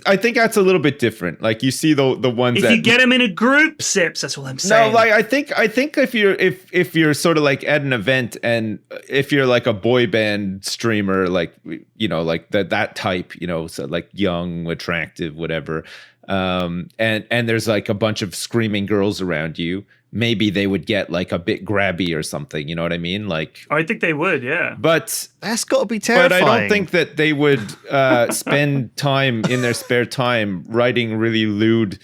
I think that's a little bit different. Like you see the ones if that you get them in a group, Sips. That's what I'm saying. No, like I think if you're sort of like at an event and if you're like a boy band streamer, like like that type, so like young, attractive, whatever, and there's like a bunch of screaming girls around you. maybe they would get like a bit grabby or something. You know what I mean? Like, I think they would, yeah. but That's got to be terrifying. But I don't think that they would spend time in their spare time writing really lewd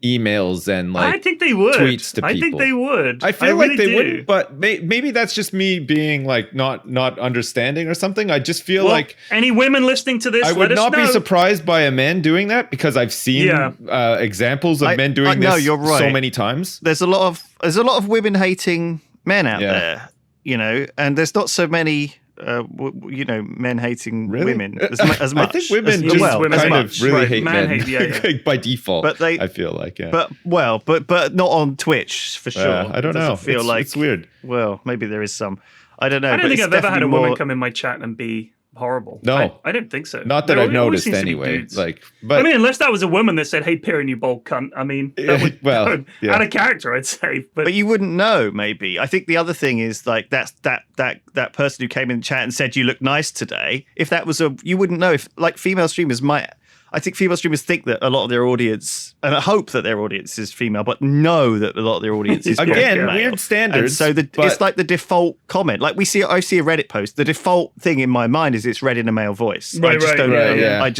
emails and like I think they would. tweets to people. I think they would. I feel like really they do. wouldn't, but maybe that's just me being like not understanding or something. I just feel Well, like any women listening to this, I let would us not be know. surprised by a man doing that because I've seen examples of men doing no, this you're right. so many times. There's a lot of women hating men out Yeah. there, you know, and there's not so many. Men hating Really? women as much. I think women as, just women kind as of really Right, hate man men hate, yeah. by default. But they- I feel like, yeah. but not on Twitch for sure. I don't It doesn't know. Feel like it's weird. Well, maybe there is some. I don't know. I don't but think it's I've ever had a definitely woman more- come in my chat and be horrible. No. I don't think so. Not that No, I've it always noticed seems to be anyway. dudes. Like, but I mean, unless that was a woman that said, "Hey, Pyrion, you bold cunt." I mean, that would, Well, that would- yeah. out of character, I'd say. But you wouldn't know. Maybe I think the other thing is like that person who came in the chat and said you look nice today. If that was you wouldn't know. If like female streamers might. I think female streamers think that a lot of their audience, and I hope that their audience is female, but know that a lot of their audience is again, male. weird standards. And so but it's like the default comment. Like I see a Reddit post. The default thing in my mind is it's read in a male voice. I Right, just right, don't right, know. yeah.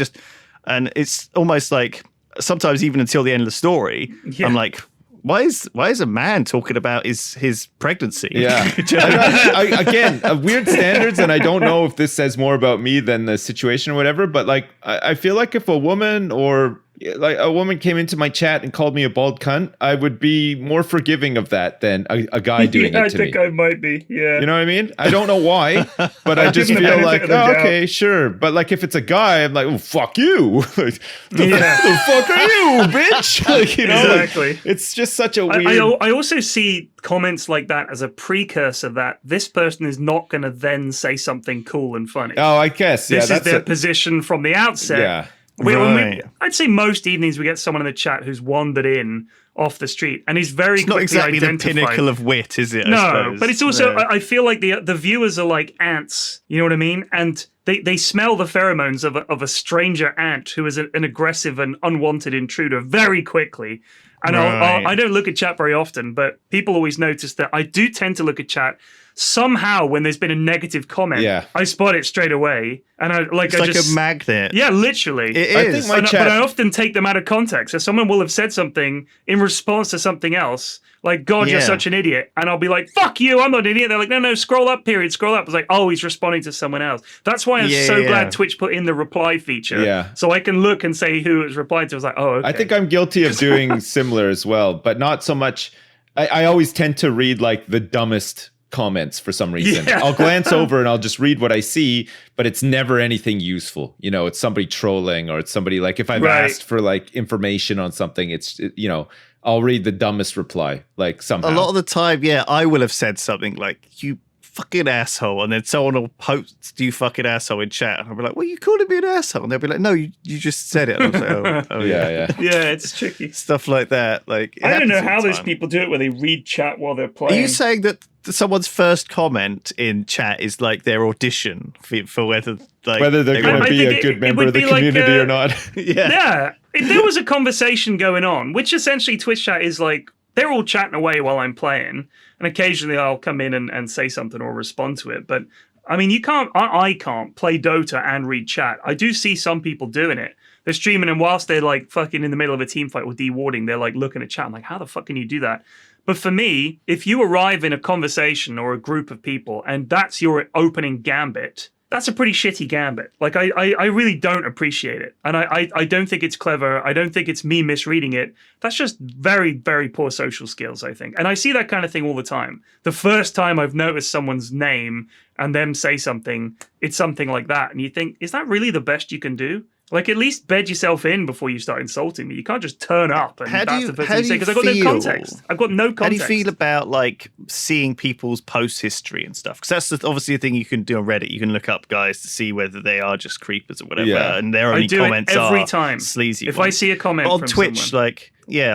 And it's almost like sometimes even until the end of the story, Yeah. I'm like, why is a man talking about his pregnancy? yeah. Do you know what I mean? Again, weird standards, and I don't know if this says more about me than the situation or whatever. But like, I feel like if a woman or like a woman came into my chat and called me a bald cunt, I would be more forgiving of that than a guy doing yeah, it to I think me. I might be. Yeah. You know what I mean? I don't know why, but I just give him the feel benefit like, of the oh, doubt. okay, sure. But like, if it's a guy, I'm like, oh, fuck you. Like, the Yeah. fuck are you, bitch? Like, you know, like, Exactly. it's just such a weird. I also see comments like that as a precursor that this person is not going to then say something cool and funny. Oh, I guess. Yeah, This is that's their position from the outset. yeah. Right. I'd say most evenings we get someone in the chat who's wandered in off the street and he's very It's not quickly exactly the identified. pinnacle of wit, is it? I No, suppose? but it's also Yeah. I feel like the viewers are like ants. You know what I mean? And they smell the pheromones of a stranger ant who is an aggressive and unwanted intruder very quickly. And Right. I don't look at chat very often, but people always notice that I do tend to look at chat. Somehow, when there's been a negative comment, Yeah. I spot it straight away, and It's like a magnet. yeah, literally. It I is. think my And- chat. But I often take them out of context. So someone will have said something in response to something else, like, God, you're Yeah. such an idiot. And I'll be like, fuck you, I'm not an idiot. They're like, no, scroll up, period, scroll up. It's like, oh, he's responding to someone else. That's why I'm Yeah, so yeah. glad Twitch put in the reply feature. Yeah. So I can look and say who it was replying to. I was like, oh, okay. I think I'm guilty of doing similar as well, but not so much. I always tend to read like the dumbest comments for some reason. Yeah. I'll glance over and I'll just read what I see, but it's never anything useful. You know, it's somebody trolling or it's somebody like if I've Right. asked for like information on something, you know, I'll read the dumbest reply like somehow. A lot of the time, yeah, I will have said something like, you fucking asshole. And then someone will post, you fucking asshole in chat. And I'll be like, well, you calling me an asshole? And they'll be like, no, you just said it. And I was like, oh yeah, yeah. yeah. Yeah, it's tricky. Stuff like that. Like it I don't know happens all how the those time. people do it where they read chat while they're Are playing. you saying that someone's first comment in chat is like their audition for whether like Whether they're going I to be think a good it member would of the be like, community or not. yeah. Yeah. If there was a conversation going on, which essentially Twitch chat is like, they're all chatting away while I'm playing, and occasionally I'll come in and say something or respond to it. But I mean, I can't play Dota and read chat. I do see some people doing it. They're streaming, and whilst they're like fucking in the middle of a team fight or dewarding, they're like looking at chat. I'm like, how the fuck can you do that? But for me, if you arrive in a conversation or a group of people and that's your opening gambit, that's a pretty shitty gambit. Like, I really don't appreciate it. And I don't think it's clever. I don't think it's me misreading it. That's just very, very poor social skills, I think. And I see that kind of thing all the time. The first time I've noticed someone's name and them say something, it's something like that. And you think, is that really the best you can do? Like, at least bed yourself in before you start insulting me. You can't just turn up and How do that's you- the first how thing you do say, you because I've got no feel? context. I've got no How do context. you feel about like seeing people's post history and stuff? Because that's obviously a thing you can do on Reddit. You can look up guys to see whether they are just creepers or whatever, Yeah. and their I only do comments it every are time. sleazy. If I ones. see a comment But on from Twitch, someone,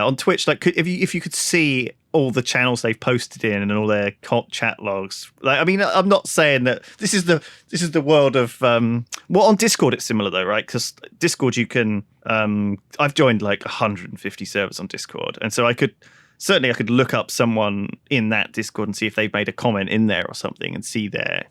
on Twitch, if you could see all the channels they've posted in and all their chat logs. Like, I mean, I'm not saying that this is the world of well, on Discord it's similar though, right? Because Discord you can I've joined like 150 servers on Discord, and so I could certainly I could look up someone in that Discord and see if they've made a comment in there or something and see their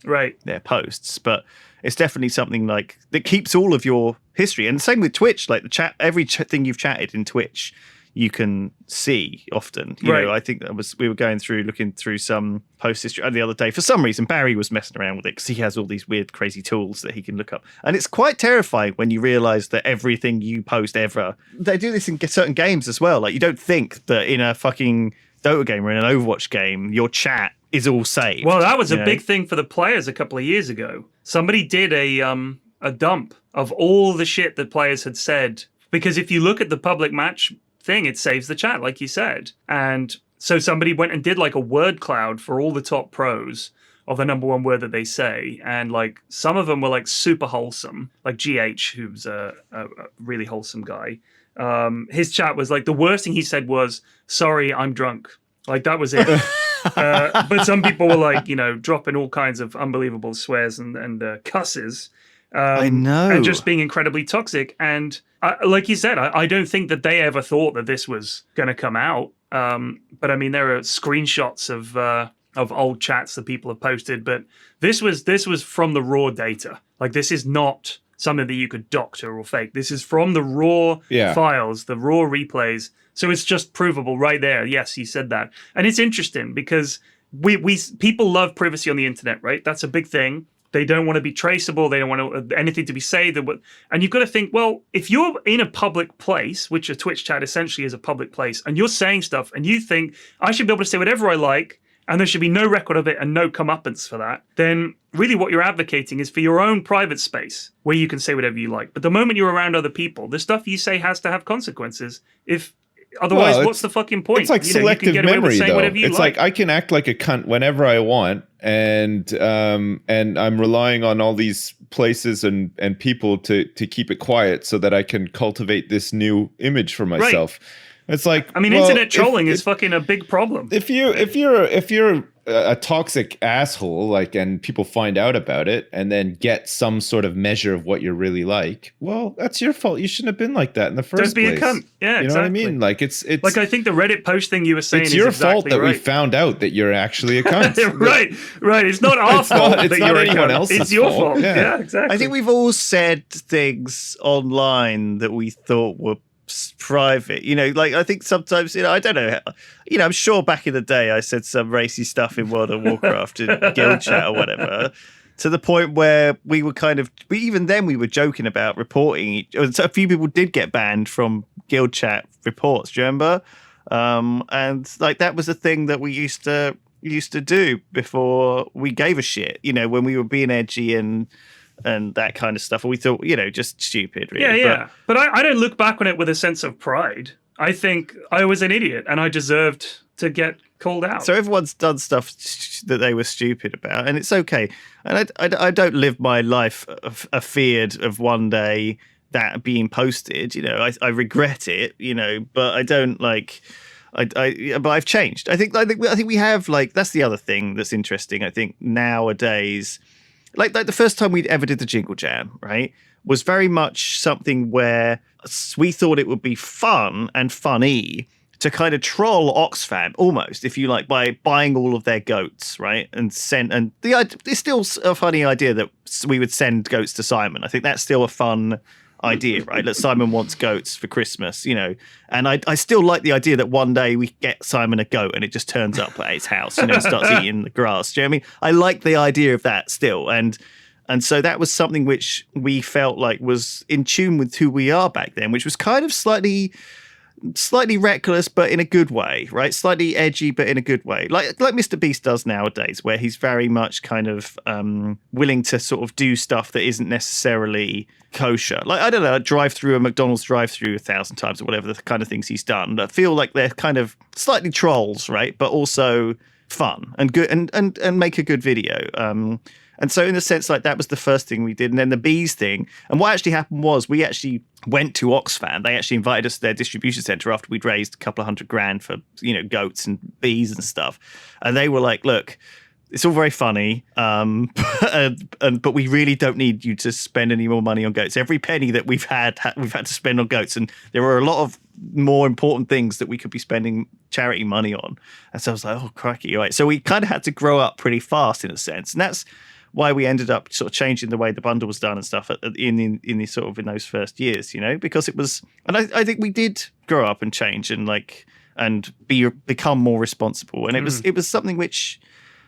posts. But it's definitely something like that keeps all of your history. And same with Twitch, like the chat, every thing you've chatted in Twitch, you can see often. You know, I think we were looking through some post history the other day. For some reason, Barry was messing around with it because he has all these weird, crazy tools that he can look up. And it's quite terrifying when you realize that everything you post ever, they do this in certain games as well. Like, you don't think that in a fucking Dota game or in an Overwatch game, your chat is all saved. Well, that was a big thing for the players a couple of years ago. Somebody did a dump of all the shit that players had said, because if you look at the public match thing, it saves the chat, like you said. And so somebody went and did like a word cloud for all the top pros of the number one word that they say, and like some of them were like super wholesome, like GH, who's a really wholesome guy. His chat was like, the worst thing he said was, "Sorry, I'm drunk." Like, that was it. But some people were like, dropping all kinds of unbelievable swears and cusses. I know. And just being incredibly toxic. And like you said, I don't think that they ever thought that this was going to come out. But I mean, there are screenshots of old chats that people have posted. But this was from the raw data. Like, this is not something that you could doctor or fake. This is from the raw files, the raw replays. So it's just provable right there. Yes, you said that. And it's interesting because we people love privacy on the internet, right? That's a big thing. They don't want to be traceable. They don't want anything to be saved. And you've got to think, well, if you're in a public place, which a Twitch chat essentially is a public place, and you're saying stuff and you think, I should be able to say whatever I like, and there should be no record of it and no comeuppance for that, then really what you're advocating is for your own private space where you can say whatever you like. But the moment you're around other people, the stuff you say has to have consequences. Otherwise, what's the fucking point? It's like selective memory, though. It's like I can act like a cunt whenever I want, and I'm relying on all these places and people to keep it quiet so that I can cultivate this new image for myself. Right. It's like, I mean, internet trolling is fucking a big problem. If you're a toxic asshole, like, and people find out about it and then get some sort of measure of what you're really like, well, that's your fault. You shoun't have been like that in the first place. Don't be a cunt. Yeah, you know what I mean? Like, it's like, I think the Reddit post thing you were saying it's is your exactly fault that right. we found out that you're actually a cunt. right. It's not our fault that you're anyone a cunt. else's It's your fault. Yeah, exactly. I think we've all said things online that we thought were private, like, I think sometimes, I don't know, I'm sure back in the day I said some racy stuff in World of Warcraft in guild chat or whatever, to the point where we were even then we were joking about reporting. A few people did get banned from guild chat reports, do you remember? And like, that was a thing that we used to do before we gave a shit, when we were being edgy and that kind of stuff. We thought, just stupid, really. Yeah. But I don't look back on it with a sense of pride. I think I was an idiot and I deserved to get called out. So everyone's done stuff that they were stupid about, and it's okay. And I don't live my life afeared of one day that being posted. I regret it, but I don't like... but I've changed. I think we have, like, that's the other thing that's interesting. I think nowadays... Like the first time we ever did the Jingle Jam, right, was very much something where we thought it would be fun and funny to kind of troll Oxfam almost, if you like, by buying all of their goats, right, it's still a funny idea that we would send goats to Simon. I think that's still a fun idea, right? That Simon wants goats for Christmas, and I still like the idea that one day we get Simon a goat and it just turns up at his house, and starts eating the grass. Do you know what I mean? I like the idea of that still, and so that was something which we felt like was in tune with who we are back then, which was kind of slightly reckless, but in a good way, right? Slightly edgy, but in a good way, like Mr. Beast does nowadays, where he's very much kind of willing to sort of do stuff that isn't necessarily kosher. Like, I don't know, drive through a McDonald's drive-through 1,000 times or whatever, the kind of things he's done that feel like they're kind of slightly trolls, right? But also fun and good and make a good video. And so in a sense, like, that was the first thing we did. And then the bees thing. And what actually happened was we actually went to Oxfam. They actually invited us to their distribution center after we'd raised a couple of $100,000 for, goats and bees and stuff. And they were like, look, It's all very funny, but we really don't need you to spend any more money on goats. Every penny that we've had to spend on goats, and there are a lot of more important things that we could be spending charity money on. And so I was like, oh, crikey, all right. So we kind of had to grow up pretty fast in a sense, and that's why we ended up sort of changing the way the bundle was done and stuff in the sort of in those first years, because it was, and I think we did grow up and change and become more responsible, and it was something which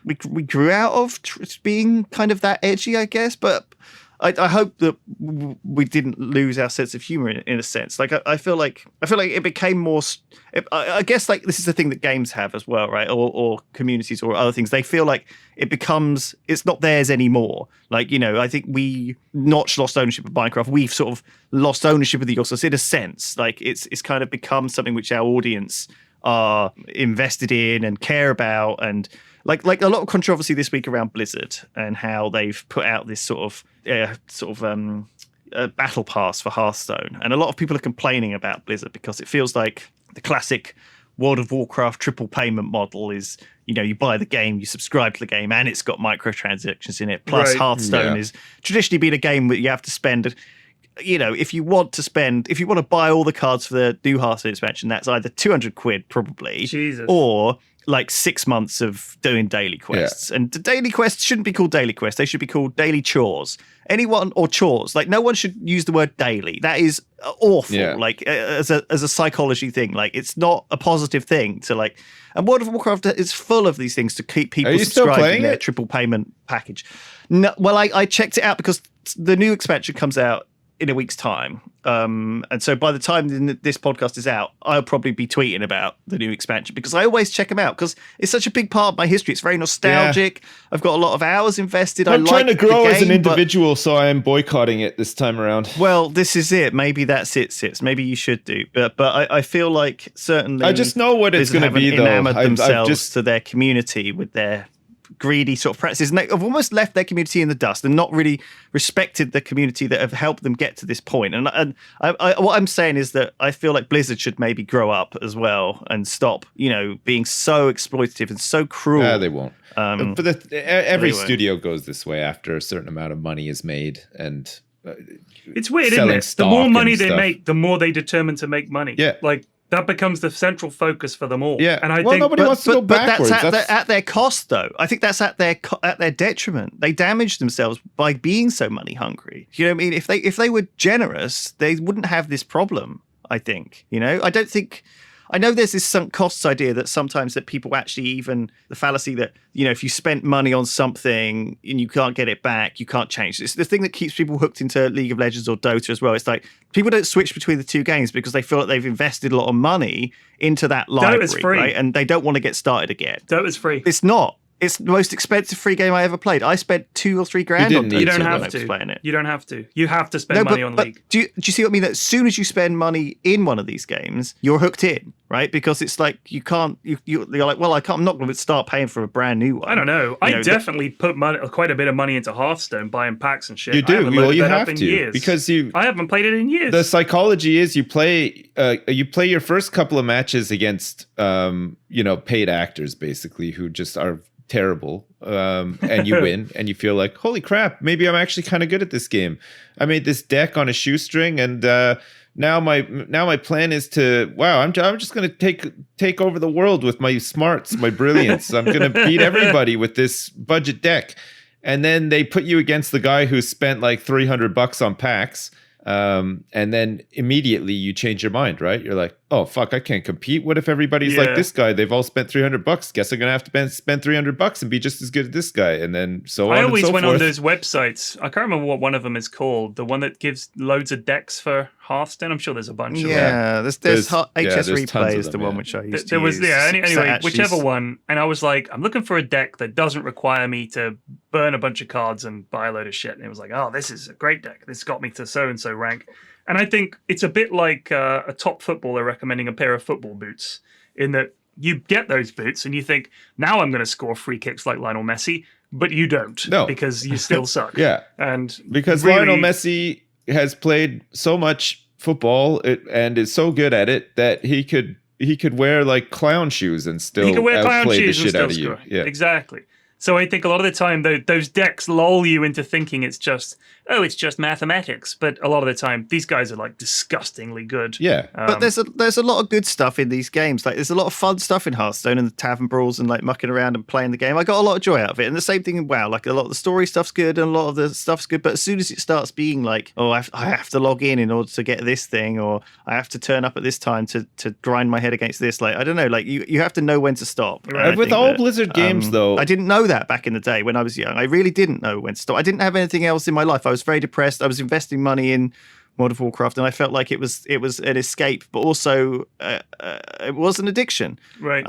we grew out of being kind of that edgy, I guess, but I hope that we didn't lose our sense of humor in a sense. Like I feel like it became more. I guess like this is the thing that games have as well, right? Or communities or other things. They feel like it's not theirs anymore. Like I think we Notch lost ownership of Minecraft. We've sort of lost ownership of the Yosos in a sense. Like it's kind of become something which our audience are invested in and care about, and like a lot of controversy this week around Blizzard and how they've put out this sort of battle pass for Hearthstone, and a lot of people are complaining about Blizzard because it feels like the classic World of Warcraft triple payment model is, you buy the game, you subscribe to the game, and it's got microtransactions in it. Plus, Hearthstone is traditionally been a game that you have to spend. If you want to buy all the cards for the new Hearthstone expansion, that's either 200 quid probably, Jesus. or like 6 months of doing daily quests. And the daily quests shouldn't be called daily quests. They should be called daily chores. Or chores. Like no one should use the word daily. That is awful. Yeah. Like as a psychology thing, like it's not a positive thing to like. And World of Warcraft is full of these things to keep people subscribed in their triple payment package. No, well, I checked it out because the new expansion comes out in a week's time. And so by the time this podcast is out, I'll probably be tweeting about the new expansion because I always check them out because it's such a big part of my history. It's very nostalgic. Yeah. I've got a lot of hours invested. I'm trying to grow as an individual, so I am boycotting it this time around. Well, this is it. Maybe that's it, Sits. Maybe you should do. But I feel like certainly I just know what it's going to be, though. Enamored themselves to their community with their greedy sort of practices, and they've almost left their community in the dust and not really respected the community that have helped them get to this point. And what I'm saying is that I feel like Blizzard should maybe grow up as well and stop, being so exploitative and so cruel. Yeah, they won't. But every studio goes this way after a certain amount of money is made, and it's weird, isn't it? The more money they make, the more they determine to make money. Yeah, like. That becomes the central focus for them all. Yeah, and I think nobody wants to go backwards. But that's at their cost, though. I think that's at their detriment. They damage themselves by being so money hungry. You know what I mean? If they were generous, they wouldn't have this problem. I think. I don't think. I know there's this sunk costs idea that sometimes that people actually even the fallacy that, if you spent money on something and you can't get it back, you can't change. It's the thing that keeps people hooked into League of Legends or Dota as well. It's like people don't switch between the two games because they feel like they've invested a lot of money into that library, Dota's free. Right? And they don't want to get started again. Dota's free. It's not. It's the most expensive free game I ever played. I spent $2 or $3 grand on Dota. You don't have to. You don't have to. You have to spend money on League. Do you see what I mean? That as soon as you spend money in one of these games, you're hooked in, right? Because it's like you can't. You're like, well, I'm not going to start paying for a brand new one. I don't know. I definitely put quite a bit of money into Hearthstone, buying packs and shit. You do. Well, you have to years. because I haven't played it in years. The psychology is you play your first couple of matches against paid actors basically who just are terrible, and you win and you feel like, holy crap, maybe I'm actually kind of good at this game. I made this deck on a shoestring, and now my plan is to I'm just going to take over the world with my smarts, my brilliance. I'm going to beat everybody with this budget deck. And then they put you against the guy who spent like $300 on packs. And then immediately you change your mind, right? You're like, oh fuck, I can't compete. What if everybody's like this guy? They've all spent $300. Guess I'm gonna have to spend $300 and be just as good as this guy. And then so on. I always and so went forth. on those websites. I can't remember what one of them is called. The one that gives loads of decks for Hearthstone. I'm sure there's a bunch of them. Yeah, there's HS there's Replay is them, the one which I used to there was use. Anyway, whichever one. And I was like, I'm looking for a deck that doesn't require me to burn a bunch of cards and buy a load of shit. And it was like, oh, this is a great deck. This got me to so and so rank. And I think it's a bit like a top footballer recommending a pair of football boots, in that you get those boots and you think, now I'm going to score free kicks like Lionel Messi, but you don't, because you still suck. Yeah, and because really, Lionel Messi has played so much football and is so good at it that he could wear like clown shoes and still outplay the shit out of you. Yeah, exactly. So I think a lot of the time, those decks lull you into thinking it's just mathematics. But a lot of the time, these guys are like disgustingly good. Yeah. But there's a lot of good stuff in these games. Like there's a lot of fun stuff in Hearthstone and the tavern brawls and like mucking around and playing the game. I got a lot of joy out of it. And the same thing in WoW. Like a lot of the story stuff's good and a lot of the stuff's good. But as soon as it starts being like, oh, I have to log in order to get this thing, or I have to turn up at this time to grind my head against this. Like I don't know. Like you have to know when to stop. Right. With all Blizzard games, though, I didn't know that back in the day when I was young. I really didn't know when to stop. I didn't have anything else in my life. I was very depressed. I was investing money in World of Warcraft, and I felt like it was an escape, but also it was an addiction. Right.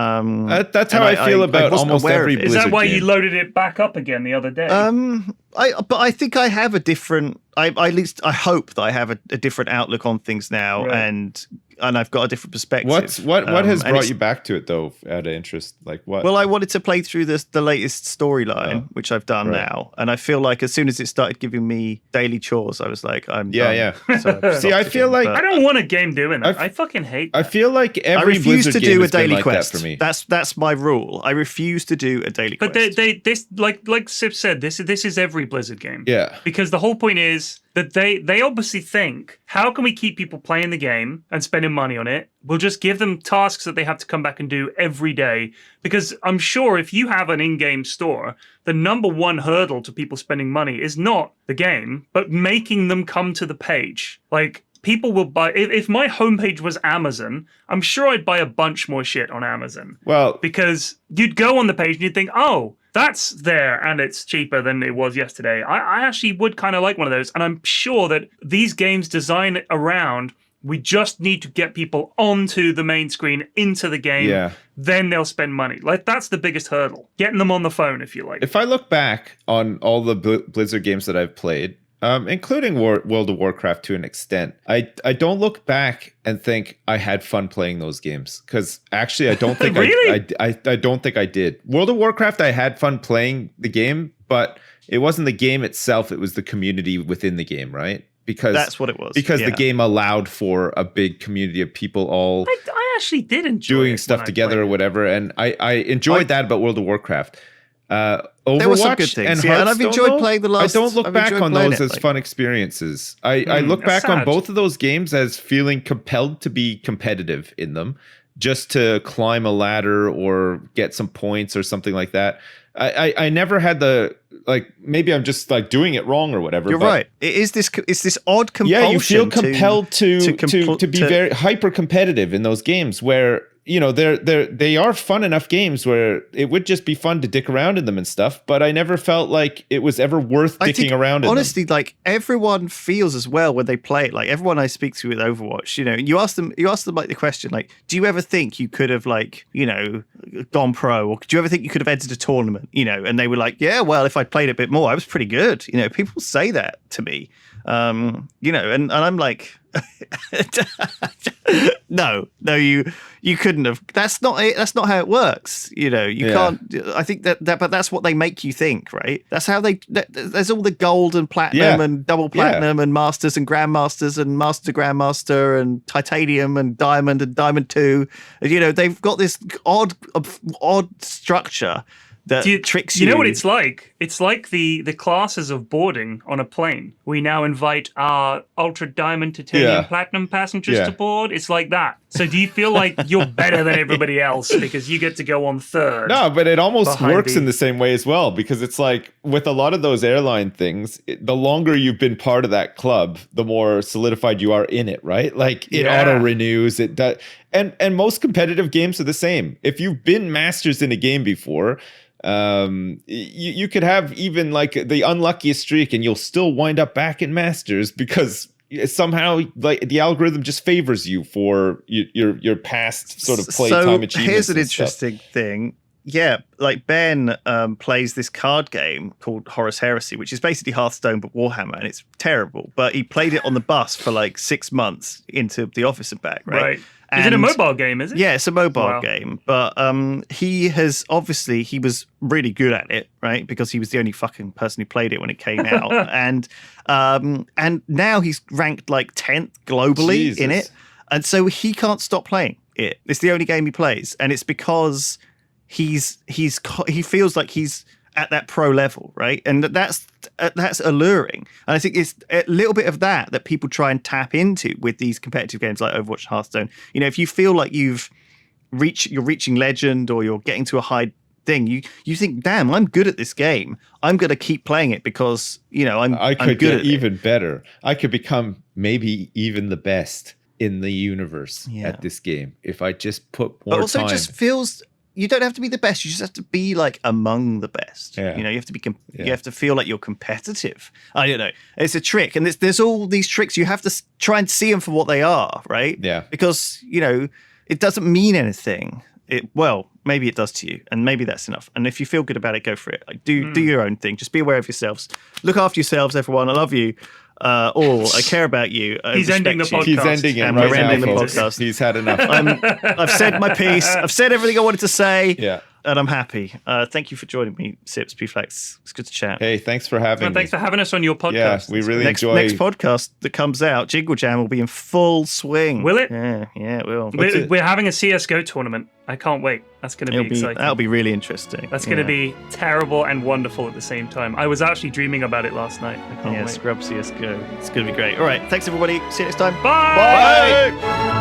that's how I feel about almost every Is Blizzard that why game. you loaded it back up again the other day? But I think I have a different. At least I hope that I have a different outlook on things now, Right. and I've got a different perspective. What has and brought you back to it though? Out of interest, like what? Well, I wanted to play through the latest storyline, which I've done Right. now, and I feel like as soon as it started giving me daily chores, I was like, I'm done. Yeah. So I've See, I stopped feel again, like- I don't want a game doing that. I I fucking hate that. I feel like I every refuse Blizzard to game do a has been daily like quest. that for me. That's my rule. I refuse to do a daily But quest. this like Sip said, this is every Blizzard game. Yeah. Because the whole point is that they obviously think, how can we keep people playing the game and spending money on it? We'll just give them tasks that they have to come back and do every day. Because I'm sure if you have an in-game store, the number one hurdle to people spending money is not the game, but making them come to the page. Like, people will buy... If my homepage was Amazon, I'm sure I'd buy a bunch more shit on Amazon. Well, Because you'd go on the page and you'd think, oh, that's there and it's cheaper than it was yesterday. I actually would kind of like one of those. And I'm sure that these games design it around, we just need to get people onto the main screen, into the game. Yeah. Then they'll spend money. Like, that's the biggest hurdle. Getting them on the phone, if you like. if I look back on all the Blizzard games that I've played, including World of Warcraft to an extent, I don't look back and think I had fun playing those games, because actually I don't think Really? I don't think I did. World of Warcraft, I had fun playing the game, but it wasn't the game itself, it was the community within the game, right? Because That's what it was. Because yeah. the game allowed for a big community of people all I actually did enjoy doing it stuff when I together played or it. whatever, and I enjoyed that about World of Warcraft. Overwatch There were some good things, and yeah, and I've Hearthstone, enjoyed though, playing the last- I don't look I've back enjoyed on playing those it, as like- fun experiences. I look that's back on sad. both of those games as feeling compelled to be competitive in them, just to climb a ladder or get some points or something like that. I never had the, like, maybe I'm just like doing it wrong or whatever. You're but right. It's this odd compulsion. yeah, you feel compelled to be to- very hyper competitive in those games where, you know, they are fun enough games where it would just be fun to dick around in them and stuff, but I never felt like it was ever worth I dicking think, around in honestly, like everyone feels as well when they play it. Like everyone I speak to with Overwatch, you know, you ask them like the question, like, do you ever think you could have, like, you know, gone pro, or do you ever think you could have entered a tournament, you know? And they were like, yeah, well, if I'd played a bit more, I was pretty good. You know, people say that to me, you know, and I'm like, no, you couldn't have. That's not it. That's not how it works. You know, you Yeah. can't. I think but that's what they make you think, right? That's how there's all the gold and platinum Yeah. and double platinum and masters and grandmasters and master grandmaster and titanium and diamond 2. You know, they've got this odd structure that tricks you. You know what it's like? It's like the classes of boarding on a plane. We now invite our ultra diamond, titanium, Yeah. platinum passengers Yeah. to board. It's like that. So do you feel like you're better than everybody else because you get to go on third? No, but it almost behind works the- in the same way as well, because it's like with a lot of those airline things, the longer you've been part of that club, the more solidified you are in it, right? Like it Yeah. auto renews, it does, and most competitive games are the same. If you've been masters in a game before, you could have even like the unluckiest streak and you'll still wind up back in masters because somehow like the algorithm just favors you for your past sort of playtime achievements. Here's an and stuff. interesting thing. Yeah, like Ben plays this card game called Horus Heresy, which is basically Hearthstone but Warhammer, and it's terrible. But he played it on the bus for like 6 months into the office and back, right? Right. Is it a And- mobile game, is it? Yeah, it's a mobile Wow. game, but he was really good at it, right? Because he was the only fucking person who played it when it came out, and now he's ranked like 10th globally in Jesus. it, and so he can't stop playing it. It's the only game he plays, and it's because he feels like he's at that pro level, right? And that's alluring. And I think it's a little bit of that people try and tap into with these competitive games like Overwatch and Hearthstone. You know, if you feel like you're reaching legend or you're getting to a high thing, you think, damn, I'm good at this game. I'm going to keep playing it because, you know, I could get at even better. I could become maybe even the best in the universe at this game if I just put more time. But also it just feels, you don't have to be the best. You just have to be like among the best. Yeah. You know, you have to be, you have to feel like you're competitive. I don't know. It's a trick. And there's all these tricks. You have to try and see them for what they are, right? Yeah. Because, you know, it doesn't mean anything. Well, maybe it does to you, and maybe that's enough. And if you feel good about it, go for it. Like, do your own thing. Just be aware of yourselves. Look after yourselves, everyone. I love you. All. I care about you. He's ending the podcast. He's ending it and right we're now, ending the folks. podcast. He's had enough. I've said my piece. I've said everything I wanted to say. Yeah. And I'm happy. Thank you for joining me, Sips, P-Flax. It's good to chat. Hey, thanks for having me. Thanks for having us on your podcast. Yeah, we really enjoy. Next podcast that comes out, Jingle Jam will be in full swing. Will it? Yeah, it will. We're having a CSGO tournament. I can't wait. That's going to be exciting. That'll be really interesting. That's going to be terrible and wonderful at the same time. I was actually dreaming about it last night. I can't wait. Scrub CSGO. It's going to be great. All right. Thanks, everybody. See you next time. Bye! Bye!